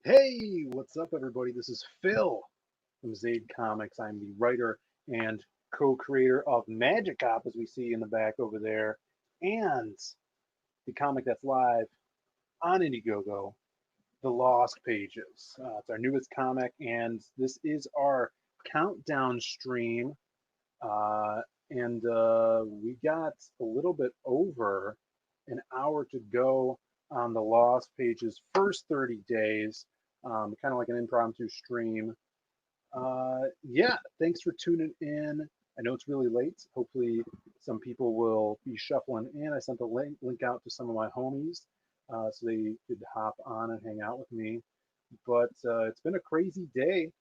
Hey, what's up, everybody? This is Phil from Zaid Comics. I'm the writer and co-creator of Magic Cop, as we see in the back over there, and the comic that's live on Indiegogo, The Lost Pages. It's our newest comic, and this is our countdown stream. And we got a little bit over an hour to go on The Lost Pages' first 30 days, kind of like an impromptu stream. Yeah, thanks for tuning in. I know it's really late. Hopefully, some people will be shuffling in. I sent a link out to some of my homies so they could hop on and hang out with me. But it's been a crazy day.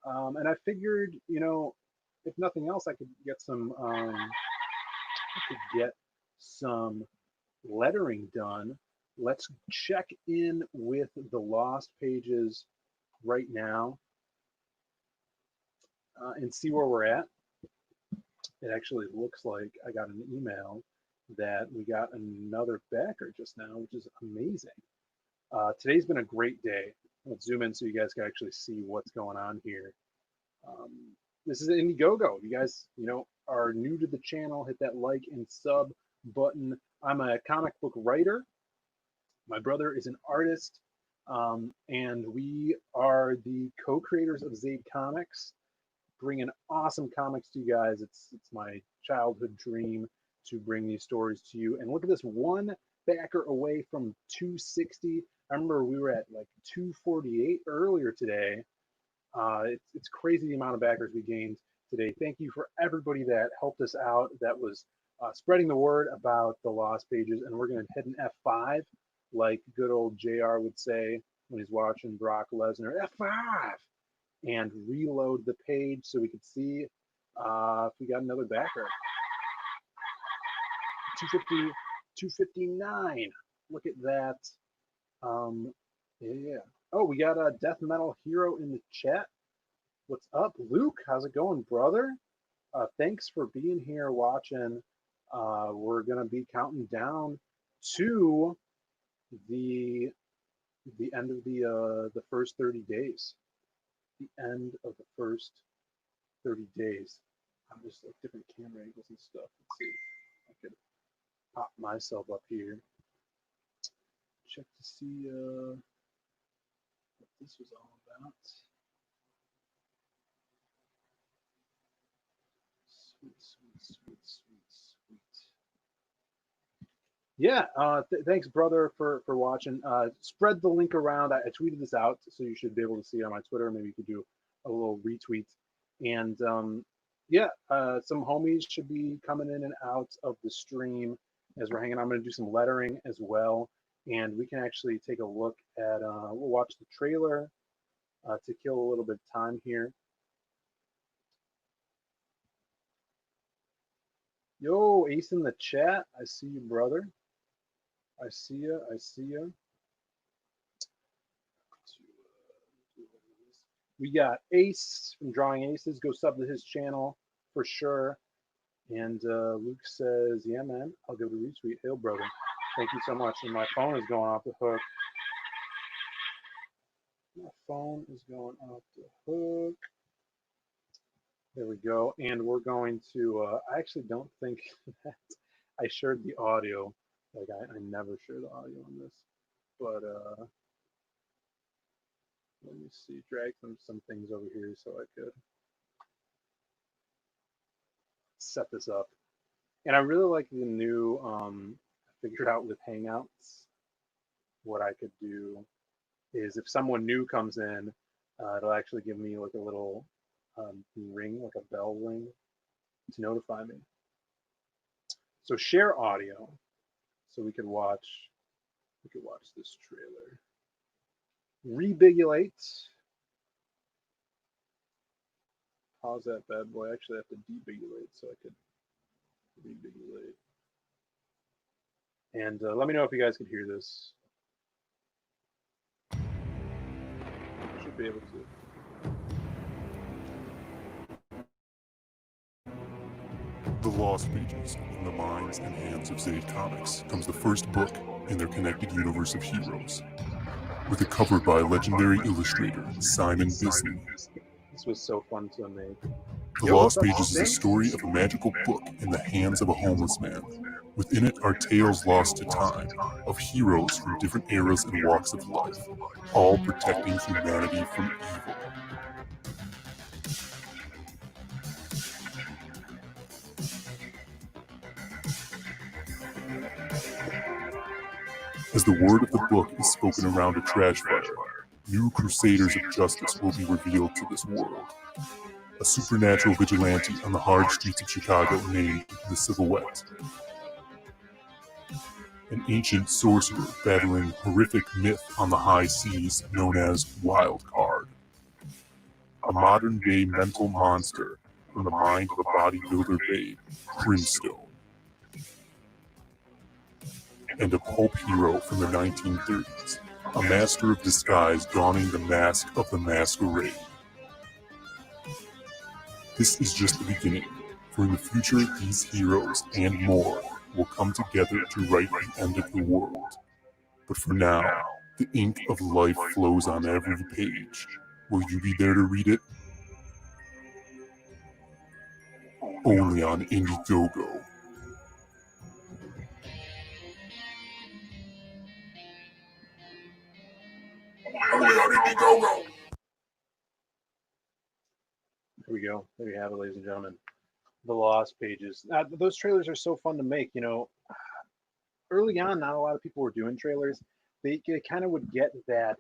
And I figured, if nothing else, I could get some lettering done. Let's check in with the Lost Pages right now and see where we're at. It actually looks like I got an email that we got another backer just now, which is amazing. Today's been a great day. Let's zoom in so you guys can actually see what's going on here. This is Indiegogo. If you guys, are new to the channel, hit that like and sub button. I'm a comic book writer. My brother is an artist, and we are the co-creators of Zaid Comics, bringing awesome comics to you guys. It's my childhood dream to bring these stories to you. And look at this, one backer away from 260. I remember we were at like 248 earlier today. It's crazy the amount of backers we gained today. Thank you for everybody that helped us out, that was spreading the word about the Lost Pages. And we're going to hit an F5, like good old JR would say when he's watching Brock Lesnar, F5, and reload the page so we could see if we got another backer. 250, 259. Look at that. Yeah. Oh, we got a Death Metal Hero in the chat. What's up, Luke? How's it going, brother? Thanks for being here watching. We're gonna be counting down to the end of the first 30 days. The end of the first 30 days. I'm just like different camera angles and stuff. Let's see if I could pop myself up here. Check to see what this was all about. Sweet. Yeah, thanks, brother, for watching. Spread the link around. I tweeted this out, so you should be able to see it on my Twitter. Maybe you could do a little retweet. And yeah, some homies should be coming in and out of the stream as we're hanging. I'm going to do some lettering as well. And we can actually take a look at, we'll watch the trailer to kill a little bit of time here. Yo, Ace in the chat. I see you, brother. I see ya. We got Ace from Drawing Aces. Go sub to his channel for sure. And Luke says, yeah, man, I'll give it a retweet. Hail, brother. Thank you so much. And my phone is going off the hook. My phone is going off the hook. There we go. And we're going to, I actually don't think that I shared the audio. Like I never share the audio on this. But let me see, drag some things over here so I could set this up. And I really like the new, I figured out with Hangouts, what I could do is if someone new comes in, it'll actually give me like a little ring, like a bell ring to notify me. So share audio so we could watch this trailer. Rebigulate. Pause that bad boy. I actually have to debigulate so I could rebigulate. And let me know if you guys could hear this. Should be able to. The Lost Pages, in the minds and hands of Zaid Comics, comes the first book in their connected universe of heroes. with a cover by legendary illustrator Simon Bisley. This was so fun to make. The Lost Pages is a story of a magical book in the hands of a homeless man. Within it are tales lost to time, of heroes from different eras and walks of life, all protecting humanity from evil. As the word of the book is spoken around a trash fire, new crusaders of justice will be revealed to this world. A supernatural vigilante on the hard streets of Chicago named the Silhouette. An ancient sorcerer battling horrific myth on the high seas known as Wild Card. A modern-day mental monster from the mind of a bodybuilder babe, Brimstone. And a pulp hero from the 1930s, a master of disguise donning the mask of the masquerade. This is just the beginning, for in the future these heroes and more will come together to write the end of the world. But for now, the ink of life flows on every page. Will you be there to read it? Only on Indiegogo. Here we go. There you have it, ladies and gentlemen. The Lost Pages. Those trailers are so fun to make. You know, early on, not a lot of people were doing trailers. They kind of would get that,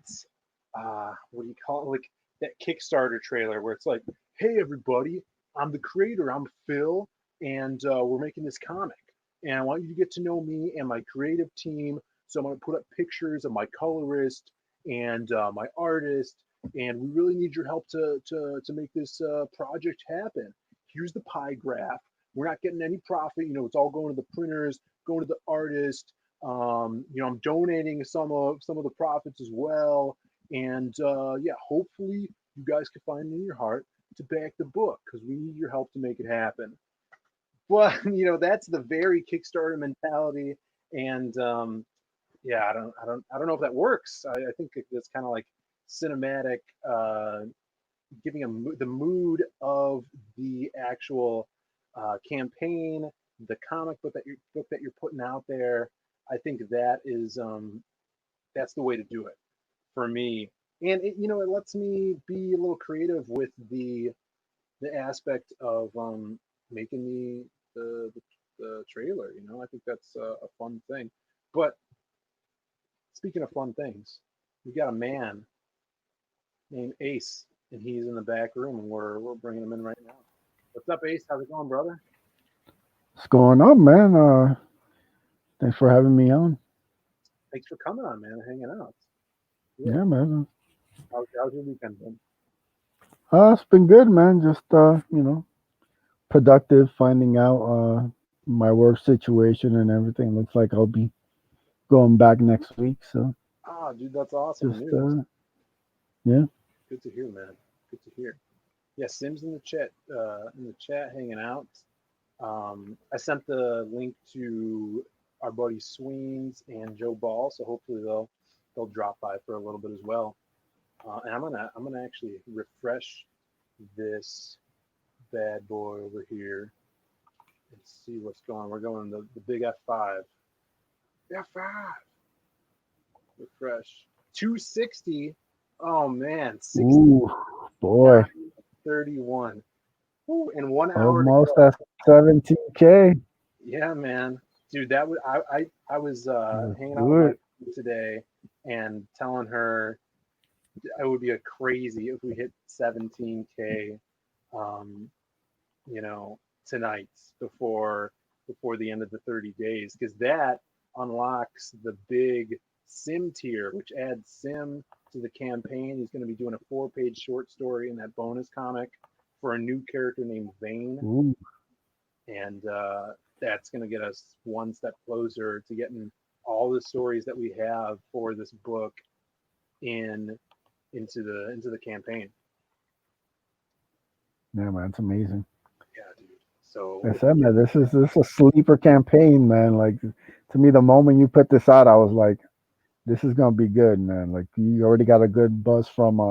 what do you call it? Like that Kickstarter trailer where it's like, hey, everybody, I'm the creator. I'm Phil, and we're making this comic. And I want you to get to know me and my creative team. So I'm going to put up pictures of my colorist and my artist. And we really need your help to make this project happen. Here's the pie graph. We're not getting any profit. You know, it's all going to the printers, going to the artist. You know, I'm donating some of the profits as well. And yeah, hopefully you guys can find in your heart to back the book because we need your help to make it happen. But you know, that's the very Kickstarter mentality. And yeah, I don't know if that works. I think it's kind of like cinematic, giving the mood of the actual campaign, the comic book that you're putting out there. I think that is that's the way to do it for me. And it, you know, it lets me be a little creative with the aspect of making the trailer. You know, I think that's a fun thing. But speaking of fun things, we got a man named Ace, and he's in the back room, and we're bringing him in right now. What's up, Ace? How's it going, brother? What's going on, man? Thanks for having me on. Thanks for coming on, man, and hanging out. Yeah, man. How's your weekend been? It's been good, man. Just productive, finding out my work situation and everything. Looks like I'll be going back next week. So Ah, dude, that's awesome just news. yeah. Good to hear, man. Good to hear. Yeah, Sim's in the chat, hanging out. I sent the link to our buddy Sweens and Joe Ball, so hopefully they'll drop by for a little bit as well. And I'm gonna actually refresh this bad boy over here and see what's going on. We're going the big F5. F5. Refresh. 260. Oh man, 60. Ooh, boy, 31. Ooh, in 1 hour to almost go. at 17K. Yeah, man. Dude, that was I was hanging out with my Good. friend today and telling her it would be a crazy if we hit 17K you know, tonight before the end of the 30 days because that unlocks the big sim tier, which adds sim to the campaign. He's going to be doing a 4-page short story in that bonus comic for a new character named Vane, Ooh, and that's going to get us one step closer to getting all the stories that we have for this book into the campaign. yeah, man, it's amazing. Yeah, dude. So I said, man, this is a sleeper campaign, man. Like to me, the moment you put this out, I was like, this is gonna be good, man. Like you already got a good buzz from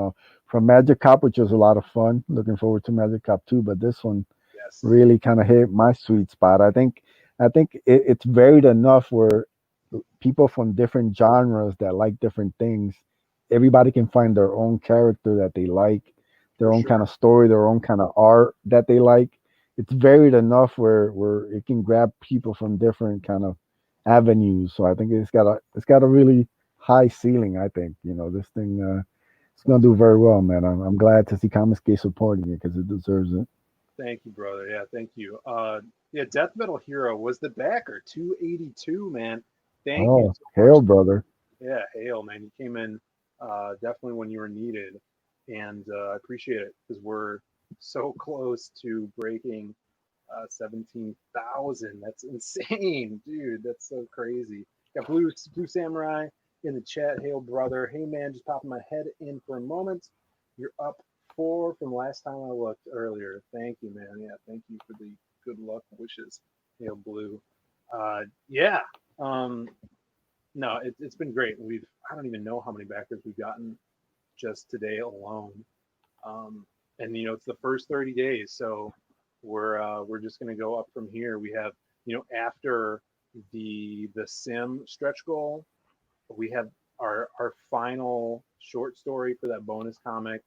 Magic Cop, which was a lot of fun. Looking forward to Magic Cop 2, but this one Yes, really kind of hit my sweet spot. I think it's varied enough where people from different genres that like different things, everybody can find their own character that they like, for their own kind sure. of story, their own kind of art that they like. It's varied enough where it can grab people from different kind of avenues. So I think it's got a really high ceiling. I think this thing it's gonna do very well, man. I'm glad to see Comicsgate supporting it because it deserves it. Thank you, brother. Yeah, thank you. Yeah, Death Metal Hero was the backer, 282, man. Thank you Oh, so much. hail, brother. Yeah, hail, man. You came in definitely when you were needed, and I appreciate it because we're so close to breaking 17,000. That's insane, dude. That's so crazy. Got Blue Samurai in the chat. Hail, brother. Hey, man, just popping my head in for a moment. You're up four from last time I looked earlier. Thank you, man. Yeah, thank you for the good luck wishes. Hail, Blue. Yeah. Um, no, it's been great. I don't even know how many backers we've gotten just today alone. And it's the first 30 days, so we're just gonna go up from here. We have after the sim stretch goal, we have our final short story for that bonus comic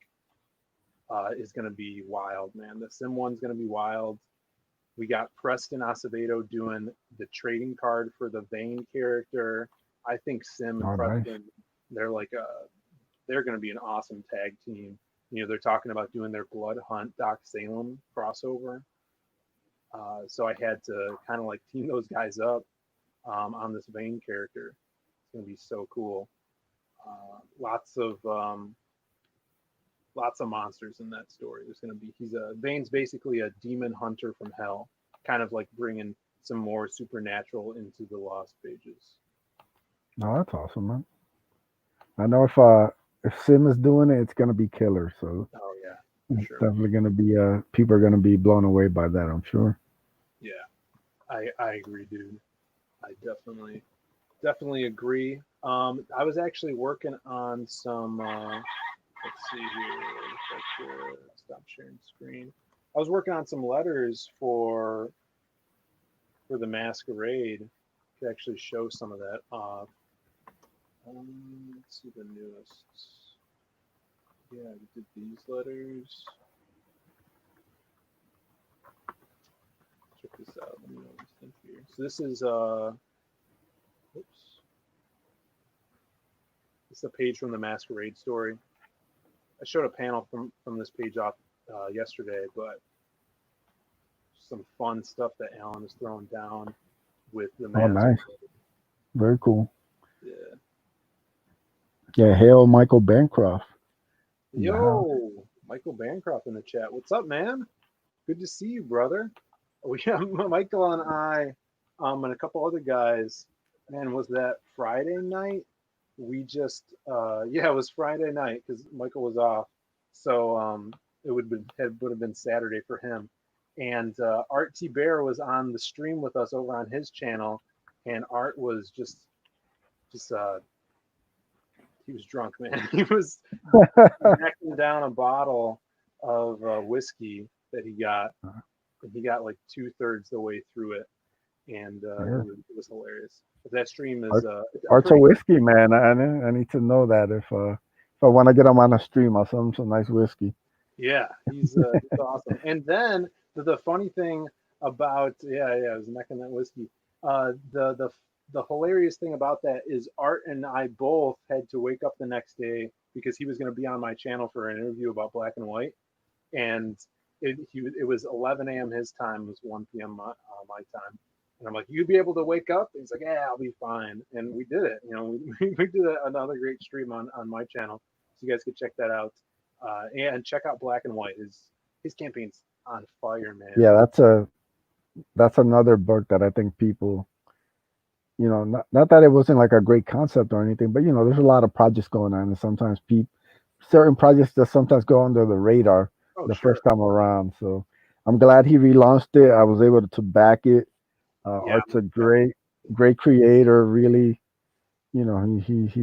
is gonna be wild, man. The sim one's gonna be wild. We got Preston Acevedo doing the trading card for the Vane character. I think Sim and Oh, nice. Preston, they're like they're going to be an awesome tag team. They're talking about doing their Blood Hunt Doc Salem crossover. So I had to kind of like team those guys up on this Vane character. It's going to be so cool. Lots of monsters in that story. There's going to be Vane's basically a demon hunter from hell, kind of like bringing some more supernatural into the Lost Pages. No, that's awesome, man. I know if Sim is doing it, it's gonna be killer. So Oh yeah, for it's sure. definitely gonna be people are gonna be blown away by that. I'm sure. Yeah, I agree, dude. I definitely agree. I was actually working on some. Let's see here. If I could stop sharing screen. I was working on some letters for the masquerade to actually show some of that off. Let's see the newest. Yeah, we did these letters. Check this out. Let me know what you think here. So this is oops. This is a page from the masquerade story. I showed a panel from this page off yesterday, but some fun stuff that Alan is throwing down with the Oh, nice. masquerade. Very cool. Yeah. Yeah, hail Michael Bancroft in the house. Yo, Michael Bancroft in the chat. What's up, man? Good to see you, brother. We Michael and I, and a couple other guys. Man, was that Friday night? We just, yeah, it was Friday night because Michael was off, so it would have been Saturday for him. And Art T Bear was on the stream with us over on his channel, and Art was just he was drunk, man. He was knocking down a bottle of whiskey that he got, and he got like 2/3 the way through it, and Yeah. it was hilarious. But that stream is Art, I'm Art's a pretty. whiskey man. I need to know that if I want to get him on a stream, I'll send him some nice whiskey. Yeah, he's awesome. And then the funny thing about I was necking that whiskey. The hilarious thing about that is Art and I both had to wake up the next day because he was going to be on my channel for an interview about Black and White, and it was 11 a.m. his time, it was 1 p.m. My time, and I'm like, you'd be able to wake up? And he's like, yeah, I'll be fine, and we did it. We did another great stream on my channel, so you guys could check that out. And check out Black and White. His campaign's on fire, man. Yeah, that's another book that I think people, not that it wasn't like a great concept or anything, but there's a lot of projects going on, and sometimes people certain projects just sometimes go under the radar Oh the sure, first time around. So I'm glad he relaunched it. I was able to back it. yeah, Art's a great creator, really. you know,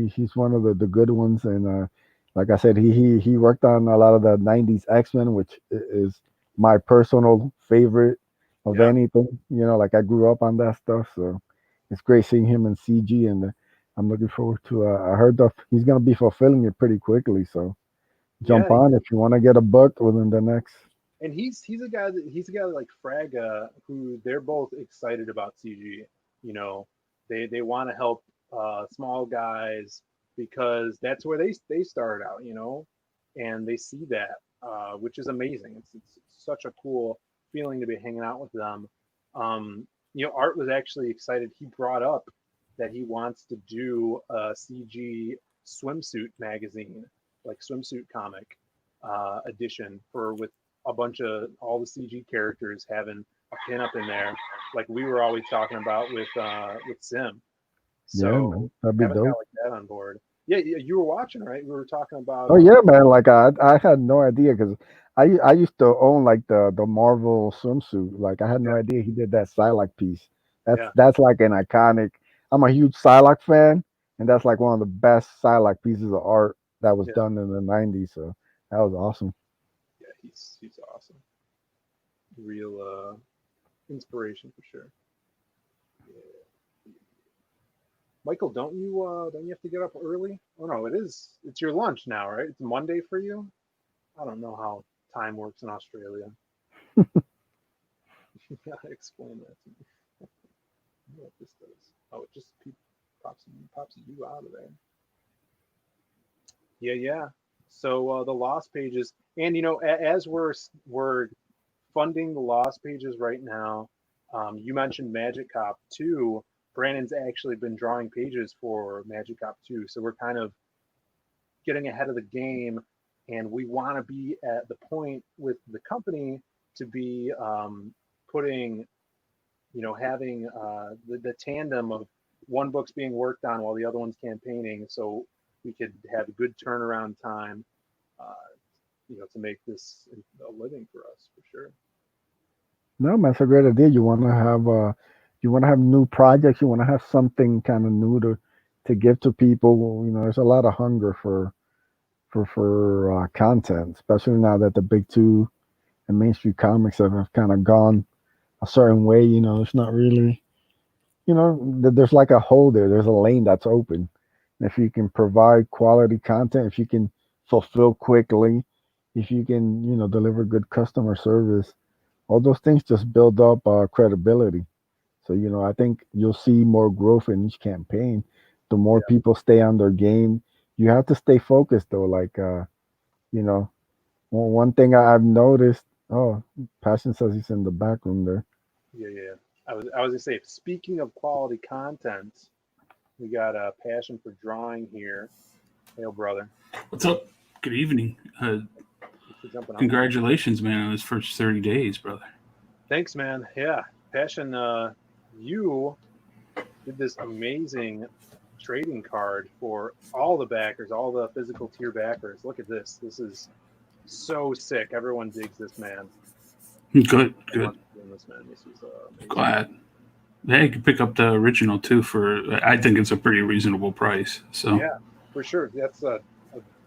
he's one of the good ones. And like I said, he worked on a lot of the '90s X-Men, which is my personal favorite of Yeah. anything. You know, like I grew up on that stuff, so it's great seeing him in CG, and I'm looking forward to. I heard that he's gonna be fulfilling it pretty quickly, so jump Yeah. on if you want to get a book within the next. And he's a guy like Fraga who they're both excited about CG. You know, they want to help small guys because that's where they started out. You know, and they see that, which is amazing. It's such a cool feeling to be hanging out with them. Art was actually excited. He brought up that he wants to do a CG swimsuit magazine, like swimsuit comic edition for with a bunch of all the CG characters having a pinup in there, like we were always talking about with Sim. Yeah, So man, that'd be having a guy dope. like that on board, yeah, yeah, you were watching, right? We were talking about, Oh yeah, man. Like I had no idea because I used to own like the Marvel swimsuit. Like I had no yeah, idea he did that Psylocke piece. yeah, That's like an iconic. I'm a huge Psylocke fan, and that's like one of the best Psylocke pieces of art that was yeah, done in the '90s. So that was awesome. yeah. He's awesome, real inspiration for sure. Yeah. Michael, don't you have to get up early? Oh no, it's your lunch now, right? It's Monday for you. I don't know how time works in Australia. You gotta explain that to me. I don't know what this does. Oh, it just pops you out of there. Yeah, yeah. So the lost pages, and as we're funding the lost pages right now, you mentioned Magic Cop 2. Brandon's actually been drawing pages for Magic Cop 2, so we're kind of getting ahead of the game, and we want to be at the point with the company to be putting, having the tandem of one book's being worked on while the other one's campaigning, so we could have a good turnaround time, uh, to make this a living for us for sure. No, man, it's a great idea. You want to have new projects. You want to have something kind of new to give to people. You know, there's a lot of hunger for content, especially now that the big two and mainstream comics have kind of gone a certain way. You know, it's not really, there's like a hole there. There's a lane that's open. And if you can provide quality content, if you can fulfill quickly, if you can, deliver good customer service, all those things just build up credibility. So, I think you'll see more growth in each campaign. The more Yeah, people stay on their game, you have to stay focused though. Like, you know, one thing I've noticed. Oh, Passion says he's in the back room there. yeah, yeah. I was gonna say, speaking of quality content, we got a passion for drawing here. Hail, brother! What's up? Good evening. Thanks for jumping on. Congratulations, man, on this first 30 days, brother. Thanks, man. Yeah, passion. You did this amazing trading card for all the backers, all the physical tier backers. Look at this. This is so sick. Everyone digs this, man. Good, good. Everyone's doing this, man. This is amazing. Glad. Hey, you can pick up the original too for, I think it's a pretty reasonable price. So, Yeah, for sure. That's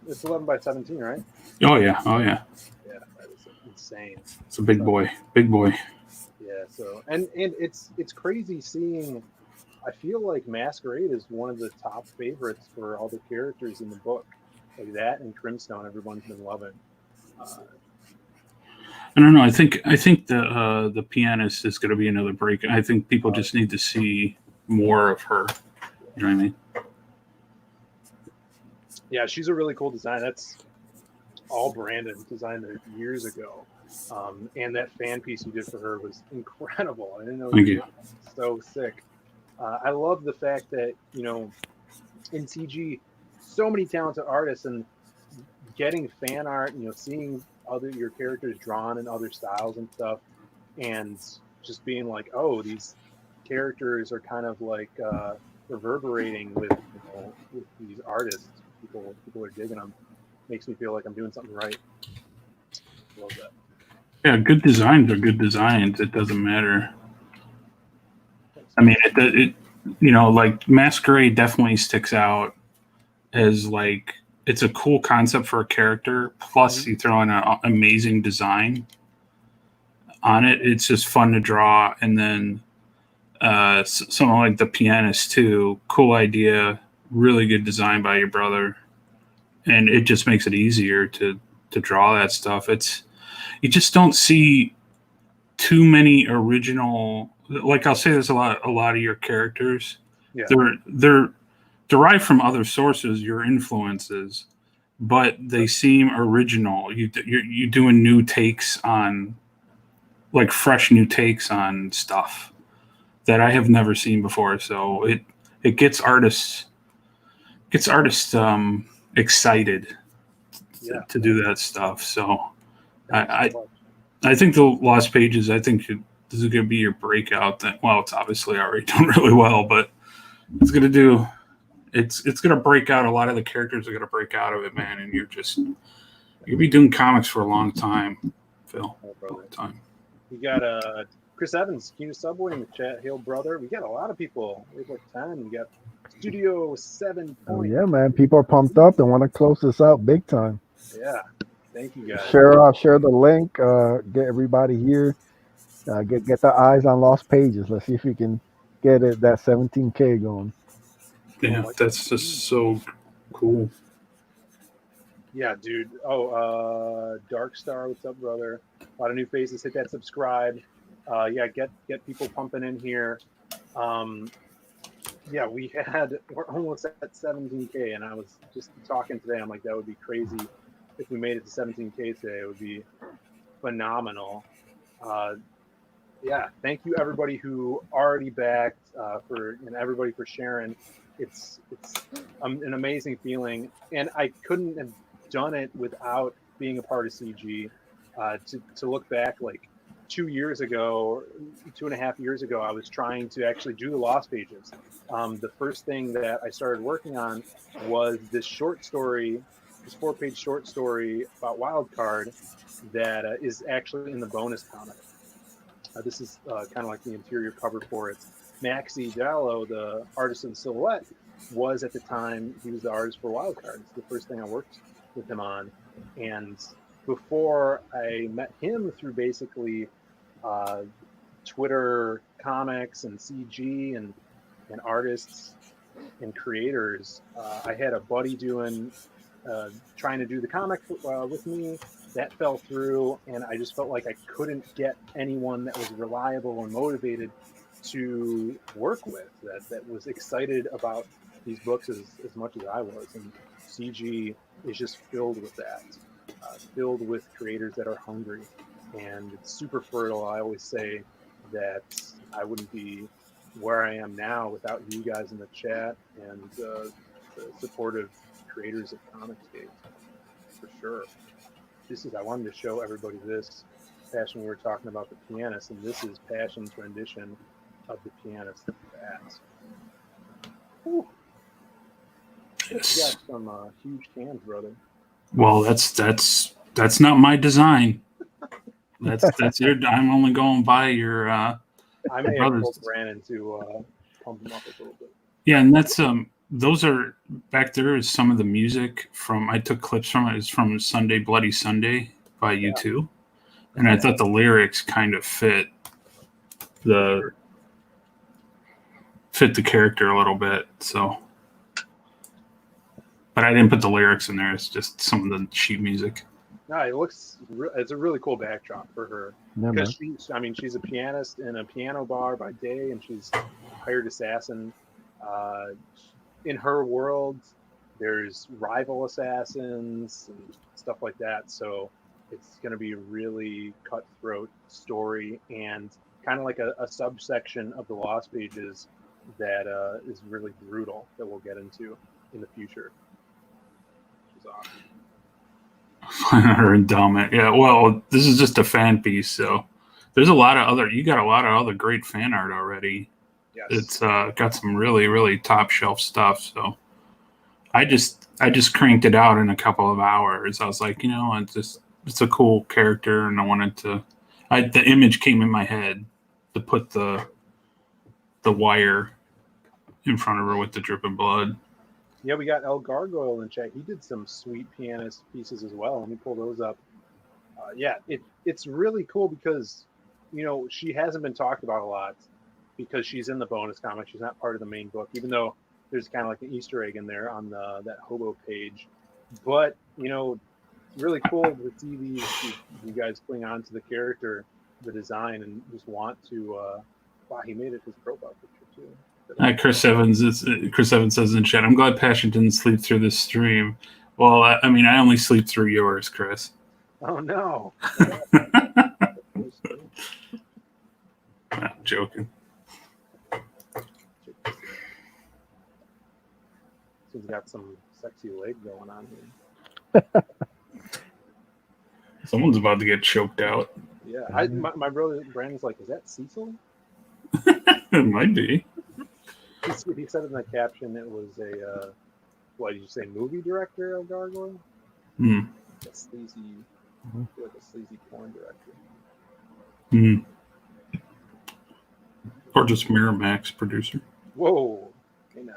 it's 11 by 17, right? oh, yeah. Oh, yeah. Yeah, that is insane. It's a big So, boy. Big boy. yeah. So and it's crazy seeing. I feel like Masquerade is one of the top favorites for all the characters in the book. Like that and Crimstone, everyone's been loving. Uh, I don't know. I think the pianist is going to be another break. I think people uh, just need to see more of her. You know what I mean? yeah, she's a really cool design. That's all Brandon designed it years ago. And that fan piece you did for her was incredible. I didn't know you Thank did you. that. So sick. I love the fact that, in CG, so many talented artists and getting fan art, seeing other your characters drawn in other styles and stuff, and just being like, oh, these characters are kind of like reverberating with these artists. People are digging them. Makes me feel like I'm doing something right. Love that. Yeah, good designs are good designs. It doesn't matter. Thanks, I man. mean, it like Masquerade definitely sticks out as like it's a cool concept for a character. Plus, you throw in an amazing design on it. It's just fun to draw. And then something like The Pianist too. Cool idea, really good design by your brother, and it just makes it easier to draw that stuff. You just don't see too many original. Like I'll say, there's a lot of your characters. Yeah. They're derived from other sources, your influences, but they seem original. You're doing new takes on, like fresh new takes on stuff that I have never seen before. So it gets artists excited to do that stuff. So I think the Lost Pages, I think this is going to be your breakout. It's obviously already done really well, but it's going to break out. A lot of the characters are going to break out of it, man. And you'll be doing comics for a long time, Phil. Long time. We got Chris Evans, Q Subway in the chat. Hail, brother. We got a lot of people. We have like 10. We got Studio 7. Oh, yeah, man. People are pumped up. They want to close this out big time. Yeah. Thank you, guys. Share the link. Get everybody here. Get the eyes on Lost Pages. Let's see if we can get that 17K going. Yeah, that's just so cool. Yeah, dude. Dark Star, what's up, brother? A lot of new faces. Hit that subscribe. Get people pumping in here. We're almost at 17K, and I was just talking today. I'm like, that would be crazy if we made it to 17K today. It would be phenomenal. Thank you everybody who already backed and everybody for sharing. It's an amazing feeling, and I couldn't have done it without being a part of CG. To look back, like 2 years ago, 2.5 years ago, I was trying to actually do the Lost Pages. The first thing that I started working on was this short story, this 4-page short story about Wildcard that is actually in the bonus comic. This is kind of like the interior cover for it. Maxi Dallo, the artist of the silhouette, was at the time, he was the artist for Wildcard. It's the first thing I worked with him on. And before I met him through basically Twitter comics and CG and artists and creators, I had a buddy trying to do the comic with me. That fell through, and I just felt like I couldn't get anyone that was reliable and motivated to work with, that was excited about these books as much as I was. And CG is just filled with that, filled with creators that are hungry, and it's super fertile. I always say that I wouldn't be where I am now without you guys in the chat and the supportive creators of Comicsgate, for sure. I wanted to show everybody this. Passion, we were talking about The Pianist, and this is Passion's rendition of The Pianist. Yes. You got some huge cans, brother. Well, that's not my design. That's your. I'm only going by your. I may have told Brandon to pump them up a little bit. Yeah, and that's those are back there is some of the music from. I took clips from it. It's from Sunday Bloody Sunday by U2, and I thought the lyrics kind of fit the character a little bit. So, but I didn't put the lyrics in there. It's just some of the sheet music. No, it's a really cool backdrop for her, because she's a pianist in a piano bar by day, and she's a hired assassin. In her world, there's rival assassins and stuff like that. So it's going to be a really cutthroat story, and kind of like a subsection of the Lost Pages that is really brutal, that we'll get into in the future. Which is awesome. Her endowment. Yeah, well, this is just a fan piece, so there's you got a lot of other great fan art already. Yes. It's got some really, really top shelf stuff. So I just cranked it out in a couple of hours. I was like, it's a cool character, and I wanted to. The image came in my head to put the wire in front of her with the dripping blood. Yeah, we got El Gargoyle in chat. He did some sweet pianist pieces as well. Let me pull those up. Yeah, it's really cool because, she hasn't been talked about a lot because she's in the bonus comic. She's not part of the main book, even though there's kind of like an Easter egg in there on that hobo page. But, really cool to see you guys cling on to the character, the design, and just want to. Wow, he made it his profile picture too. Chris Evans says in chat, I'm glad Passion didn't sleep through this stream. Well, I only sleep through yours, Chris. Oh no. I'm joking. He's got some sexy leg going on here. Someone's about to get choked out. Yeah, my brother Brandon's like, is that Cecil? It might be. He said in the caption it was a, what did you say, movie director of Gargoyle? Hmm. A sleazy, like a sleazy porn director. Hmm. Or just Miramax producer. Whoa. Hey now.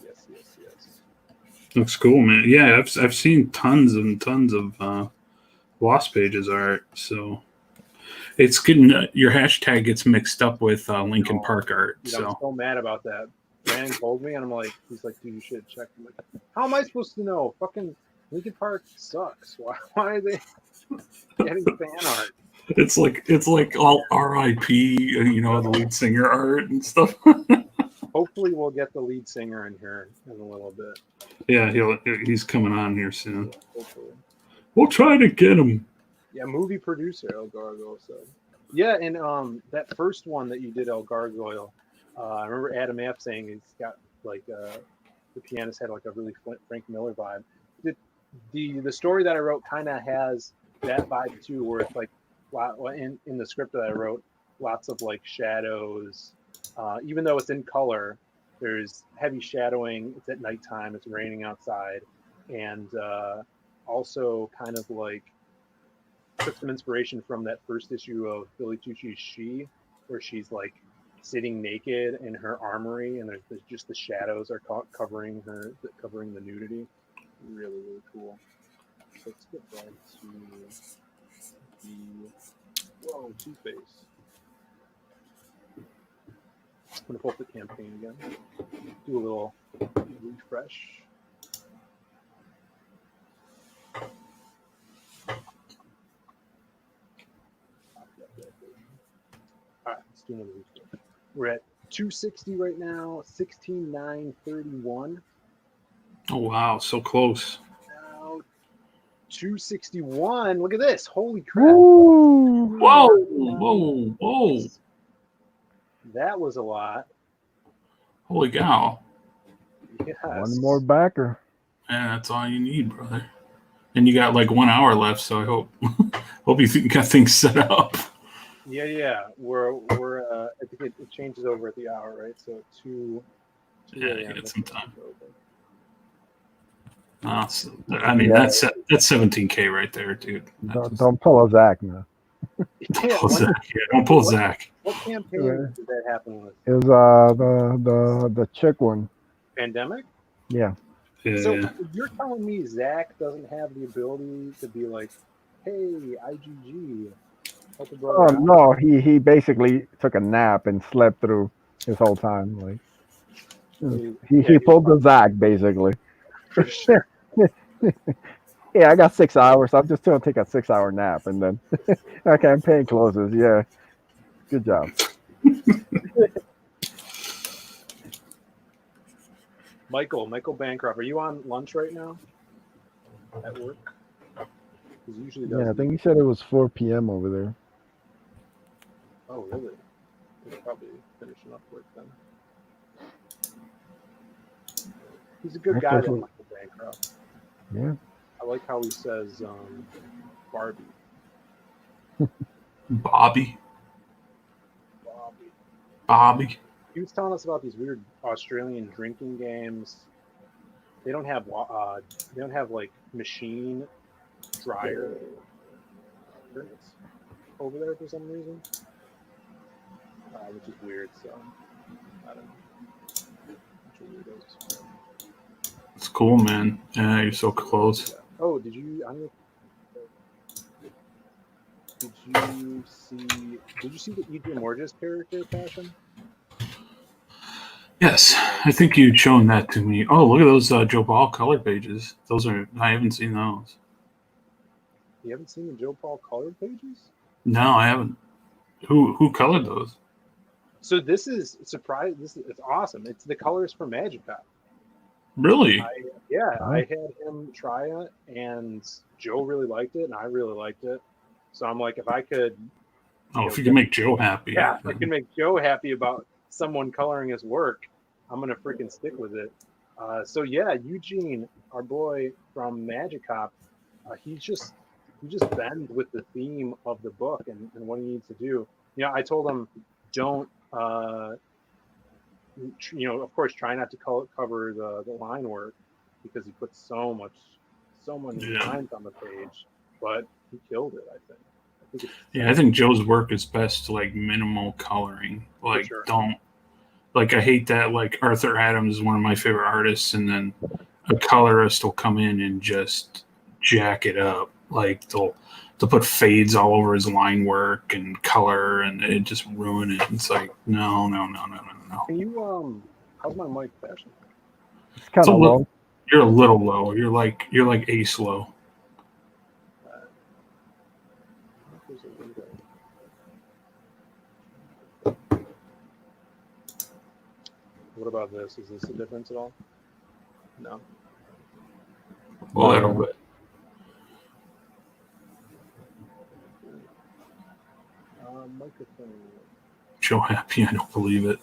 Yes. Looks cool, man. Yeah, I've seen tons and tons of Lost Pages art, so it's getting your hashtag gets mixed up with Linkin Park art. Dude, I'm so mad about that. Brandon told me, and I'm like, he's like, dude, you should check. I'm like, how am I supposed to know? Fucking Linkin Park sucks. Why are they getting fan art? It's like all R.I.P. The lead singer art and stuff. Hopefully, we'll get the lead singer in here in a little bit. Yeah, he's coming on here soon. Hopefully, we'll try to get him. Yeah, movie producer El Gargoyle said. Yeah, and that first one that you did, El Gargoyle, I remember Adam F saying he's got like the pianist had like a really Frank Miller vibe. The story that I wrote kind of has that vibe too, where it's like in the script that I wrote, lots of like shadows. Even though it's in color, there's heavy shadowing. It's at nighttime. It's raining outside, and also kind of like took some inspiration from that first issue of Billy Tucci's She, where she's like sitting naked in her armory, and there's just the shadows are covering the nudity. Really, really cool. So let's get back to the Two-Face. I'm gonna pull up the campaign again. Do a little refresh. All right, let's do another refresh. We're at 260 right now. 16,931. Oh wow, so close. Now 261. Look at this! Holy crap! Woo! Whoa! That was a lot. Holy cow! Yes. One more backer. Yeah, that's all you need, brother. And you got like 1 hour left, so I hope you got things set up. Yeah. We're I think it changes over at the hour, right? So 2 Yeah, you got some time. That's Yeah. that's 17K right there, dude. Don't pull a Zach now. Don't pull Zach. What campaign did that happen with? It was the chick one. Pandemic? Yeah. So you're telling me Zach doesn't have the ability to be like, hey, IGG, help a brother out? No, he basically took a nap and slept through his whole time. Like he pulled the Zach basically. For sure. Yeah, I got 6 hours. I'm just gonna take a 6-hour nap and then our campaign closes. Yeah. Good job. Michael Bancroft, are you on lunch right now at work? He usually does. Yeah, I think he said it was 4 p.m. over there. Oh, really? He's probably finishing up work then. He's a good guy, though, Michael Bancroft. Yeah. I like how he says Barbie. Bobby. He was telling us about these weird Australian drinking games. They don't have like machine dryer drinks over there for some reason. which is weird. So I don't know. Bunch of weirdos. It's cool, man. Yeah, you're so close. Yeah. Oh, did you see the Idris Mortis character fashion? Yes, I think you'd shown that to me. Oh, look at those Joe Paul color pages. I haven't seen those. You haven't seen the Joe Paul colored pages? No, I haven't. Who colored those? So this is surprise. It's awesome. It's the colors from Magica. Really? I had him try it, and Joe really liked it, and I really liked it. So I'm like, if I could, if you can make Joe happy. Yeah, if I can make Joe happy about someone coloring his work, I'm gonna freaking stick with it. So yeah, Eugene, our boy from Magicop, he just bends with the theme of the book and what he needs to do. I told him, don't of course, try not to cover the line work because he puts so many lines on the page, but he killed it. I think Joe's work is best like minimal coloring. Like sure. I hate that. Like Arthur Adams is one of my favorite artists, and then a colorist will come in and just jack it up. Like they'll put fades all over his line work and color, and it just ruin it. It's like no. Can you how's my mic fashion? It's kind of low. You're a little low. You're like ace low. What about this? Is this a difference at all? No. A little bit. Microphone. Joe happy? I don't believe it.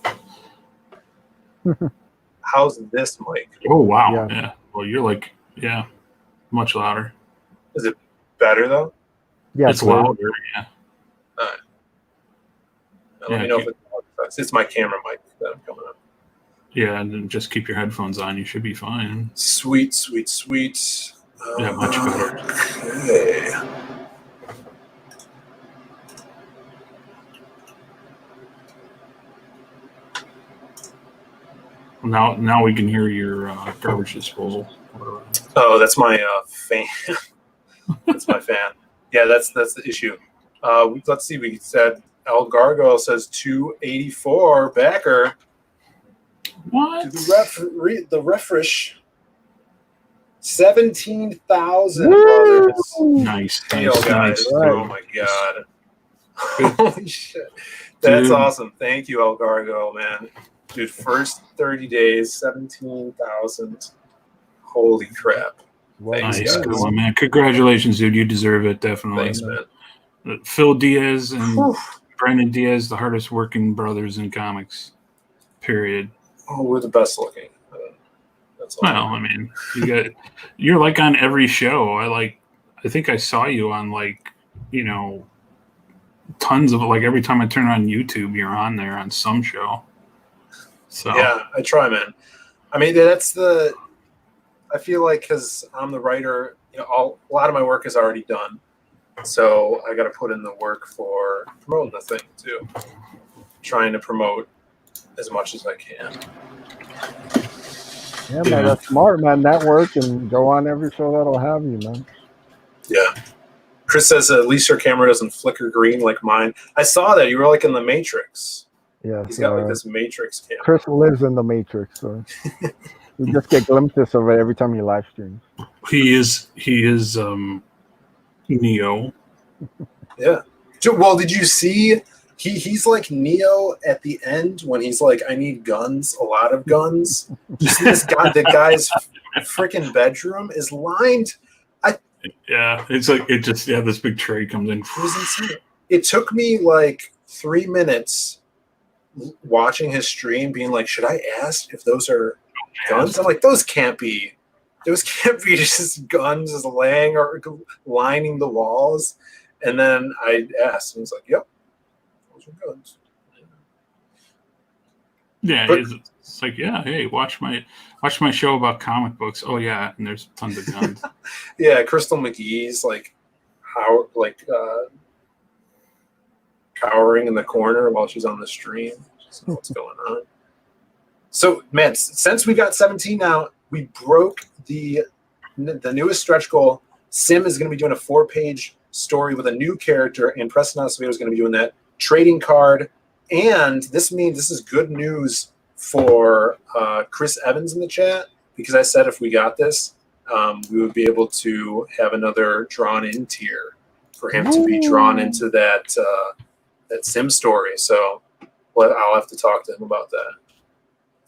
How's this mic? Oh wow! Yeah. Well, you're much louder. Is it better though? Yeah, it's louder. Yeah. Let me know if it's my camera mic that I'm coming up. Yeah, and then just keep your headphones on. You should be fine. Sweet. Yeah, much better. Okay. Now we can hear your garbage disposal. Oh, that's my fan. That's my fan. Yeah, that's the issue. Let's see. We said El Gargoyle says 284 backer. What? The refresh. 17,000 brothers. Nice. Guys. Oh my god. Holy shit. That's awesome. Thank you, El Gargoyle, man. Dude, first 30 days, 17,000. Holy crap. Thanks, nice. Good one, man. Congratulations, dude. You deserve it, definitely. Thanks, man. Phil Diaz and Brandon Diaz, the hardest working brothers in comics. Period. Oh, we're the best looking. That's all. Well, I mean, you're like on every show. I think I saw you on tons of every time I turn on YouTube, you're on there on some show. So yeah, I try, man. I mean, I feel like because I'm the writer, a lot of my work is already done. So I got to put in the work for promoting the thing too. Trying to promote as much as I can. Yeah, man, that's smart, man. Network and go on every show that'll have you, man. Yeah. Chris says at least your camera doesn't flicker green like mine. I saw that. You were like in the Matrix. Yeah. He's got this Matrix camera. Chris lives in the Matrix, so you just get glimpses of it every time you live stream. He is Neo. Yeah. Well, did you see he's like Neo at the end when he's like, I need guns, a lot of guns. You see this guy, the guy's freaking bedroom is lined. Yeah, it's like this big tray comes in. It was insane. It took me like 3 minutes watching his stream being like, should I ask if those are guns? I'm like, those can't be just guns just laying or lining the walls. And then I asked, and he's like, yep, those are guns. Yeah, it's like, yeah, hey, watch my show about comic books. Oh yeah, and there's tons of guns. Yeah, Crystal McGee's cowering in the corner while she's on the stream. She doesn't know what's going on. So, man, since we got 17 now, we broke the newest stretch goal. Sim is going to be doing a 4-page story with a new character, and Preston Acevedo is going to be doing that trading card. And this means this is good news for Chris Evans in the chat, because I said if we got this, we would be able to have another drawn-in tier for him to be drawn into that Sim story. So I'll have to talk to him about that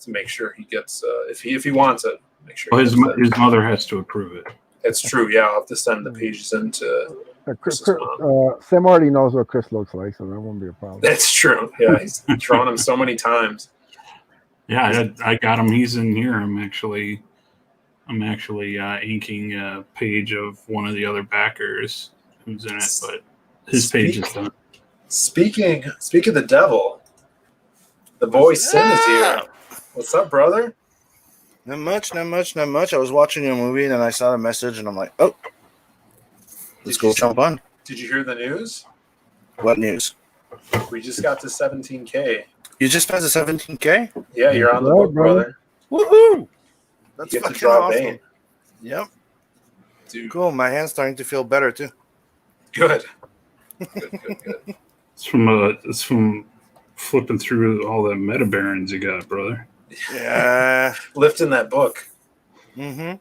to make sure he gets if he wants it. Make sure his mother has to approve it. It's true. Yeah, I'll have to send the pages into Chris's mom. Sam already knows what Chris looks like, so that won't be a problem. That's true. Yeah, he's drawn him so many times. Yeah, I got him. He's in here. I'm actually inking a page of one of the other backers who's in it, but his page is done. Speaking of the devil, the boy Sim is here. What's up, brother? Not much. I was watching a movie and then I saw the message and I'm like, oh, let's go jump on. Did you hear the news? What news? We just got to 17K. You just passed the 17K? Yeah, you're on the book, brother. Woohoo! That's you get to fucking draw awesome. Bane. Yep. Dude. Cool. My hand's starting to feel better too. Good. It's from flipping through all the meta barons you got, brother. Yeah. Lifting that book. Mm-hmm.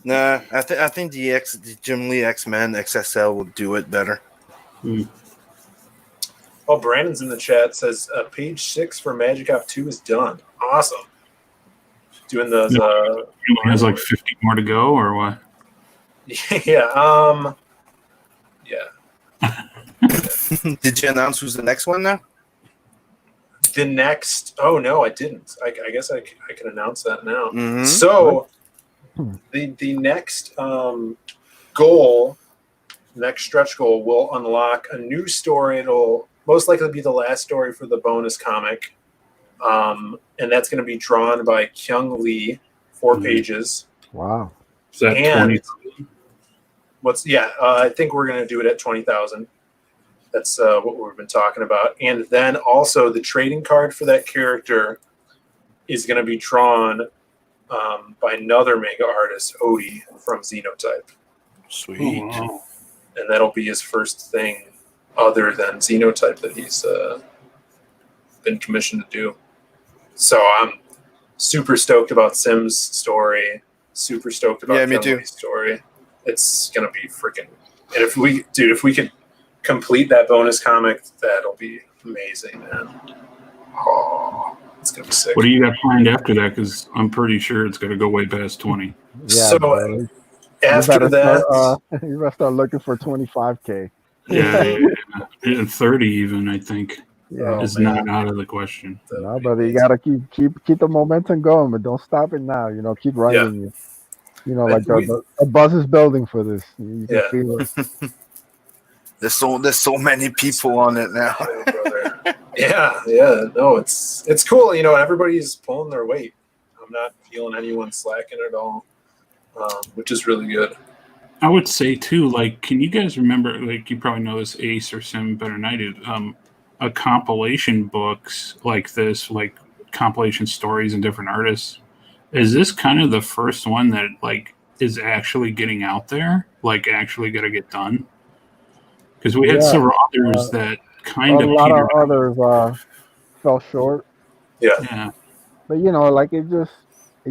Nah, I think the Jim Lee X-Men XSL will do it better. Oh, Brandon's in the chat, says page 6 for Magic Op 2 is done. Awesome. Doing those. Has like 50 more to go, or what? Yeah. Did you announce who's the next one now? The next. Oh no, I didn't. I guess I can announce that now. Mm-hmm. So the next goal, next stretch goal, will unlock a new story. It'll most likely be the last story for the bonus comic, and that's going to be drawn by Kyung Lee, 4 pages. Wow. Is that 20? I think we're going to do it at 20,000. That's what we've been talking about. And then also the trading card for that character is going to be drawn by another manga artist, Odie, from Xenotype. Sweet. Oh, wow. And that'll be his first thing other than Xenotype that he's been commissioned to do. So I'm super stoked about Sim's story. Super stoked about Kenley's story. It's going to be freaking... And if we could complete that bonus comic, that'll be amazing, man. Oh, it's gonna be sick. What do you got planned after that? Because I'm pretty sure it's gonna go way past 20. Yeah, so after that, you better start looking for 25K. Yeah, and 30 even. I think is not out of the question. No, brother, you gotta keep the momentum going, but don't stop it now. Keep writing. Yeah. Like the buzz is building for this. You can feel it. There's so many people on it now. Yeah. No, it's cool. Everybody's pulling their weight. I'm not feeling anyone slacking at all, which is really good. I would say too, like, can you guys remember? Like, you probably know this, Ace or Sim better than I do. A compilation books like this, like compilation stories and different artists. Is this kind of the first one that like is actually getting out there? Like, actually gonna get done? Because we had several others that kind of... A lot of others fell short. Yeah. But, like it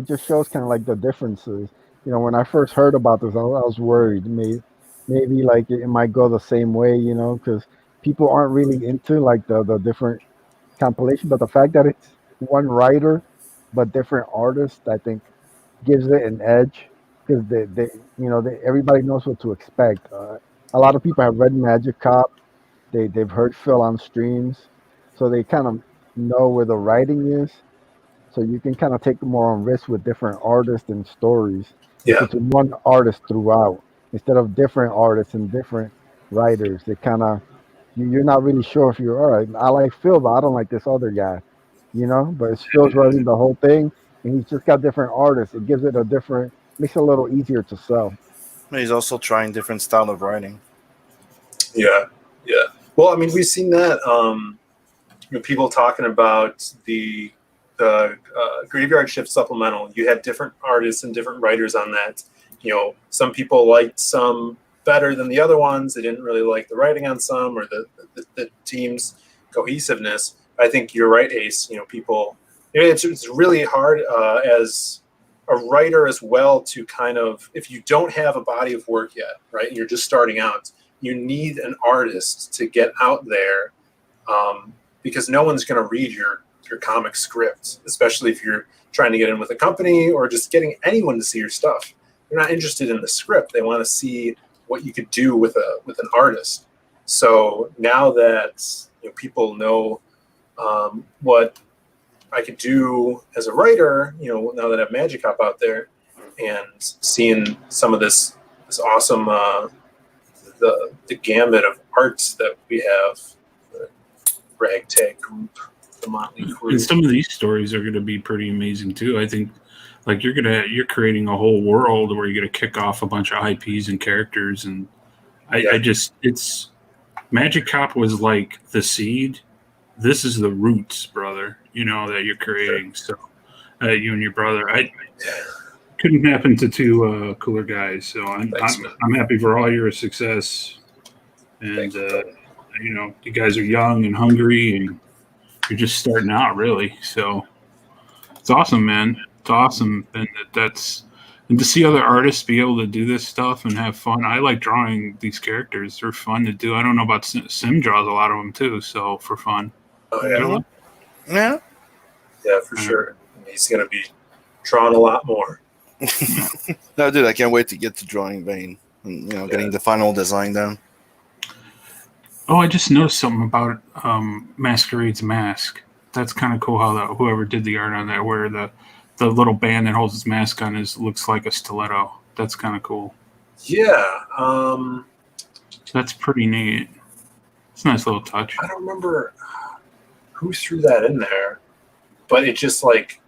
just shows kind of like the differences. When I first heard about this, I was worried. Maybe like it might go the same way, because people aren't really into like the different compilation. But the fact that it's one writer, but different artists, I think gives it an edge. Because everybody knows what to expect. A lot of people have read Magic Cop. They've heard Phil on streams, so they kind of know where the writing is. So you can kind of take more on risk with different artists and stories. Yeah. It's one artist throughout instead of different artists and different writers. They kind of you're not really sure if you're all right. I like Phil, but I don't like this other guy. But it's Phil's writing the whole thing, and he's just got different artists. It gives it makes it a little easier to sell. He's also trying different style of writing. Yeah. Well, I mean, we've seen that. People talking about the Graveyard Shift supplemental. You had different artists and different writers on that. Some people liked some better than the other ones. They didn't really like the writing on some or the team's cohesiveness. I think you're right, Ace. People. It's really hard as a writer as well to kind of, if you don't have a body of work yet, right, and you're just starting out, you need an artist to get out there, because no one's going to read your comic script, especially if you're trying to get in with a company or just getting anyone to see your stuff. They're not interested in the script. They want to see what you could do with an artist. So now that people know what I could do as a writer, now that I have Magic Hop out there, and seeing some of this awesome the gamut of arts that we have, the ragtag group, the Motley Crue. And some of these stories are going to be pretty amazing too. I think, like you're creating a whole world where you're going to kick off a bunch of IPs and characters, and it's Magic Hop was like the seed. This is the roots, brother. That you're creating. So you and your brother, I couldn't happen to two cooler guys. So I'm happy for all your success. And you guys are young and hungry, and you're just starting out, really. So it's awesome, man. It's awesome, and and to see other artists be able to do this stuff and have fun. I like drawing these characters; they're fun to do. I don't know about Sim draws a lot of them too, so for fun. Oh yeah, yeah, for sure. He's gonna be drawing a lot more. No, dude, I can't wait to get to drawing vein and getting the final design down. Oh, I just noticed something about Masquerade's mask. That's kind of cool how whoever did the art on that, where the little band that holds his mask on looks like a stiletto. That's kind of cool. Yeah. That's pretty neat. It's a nice little touch. I don't remember who threw that in there, but it just like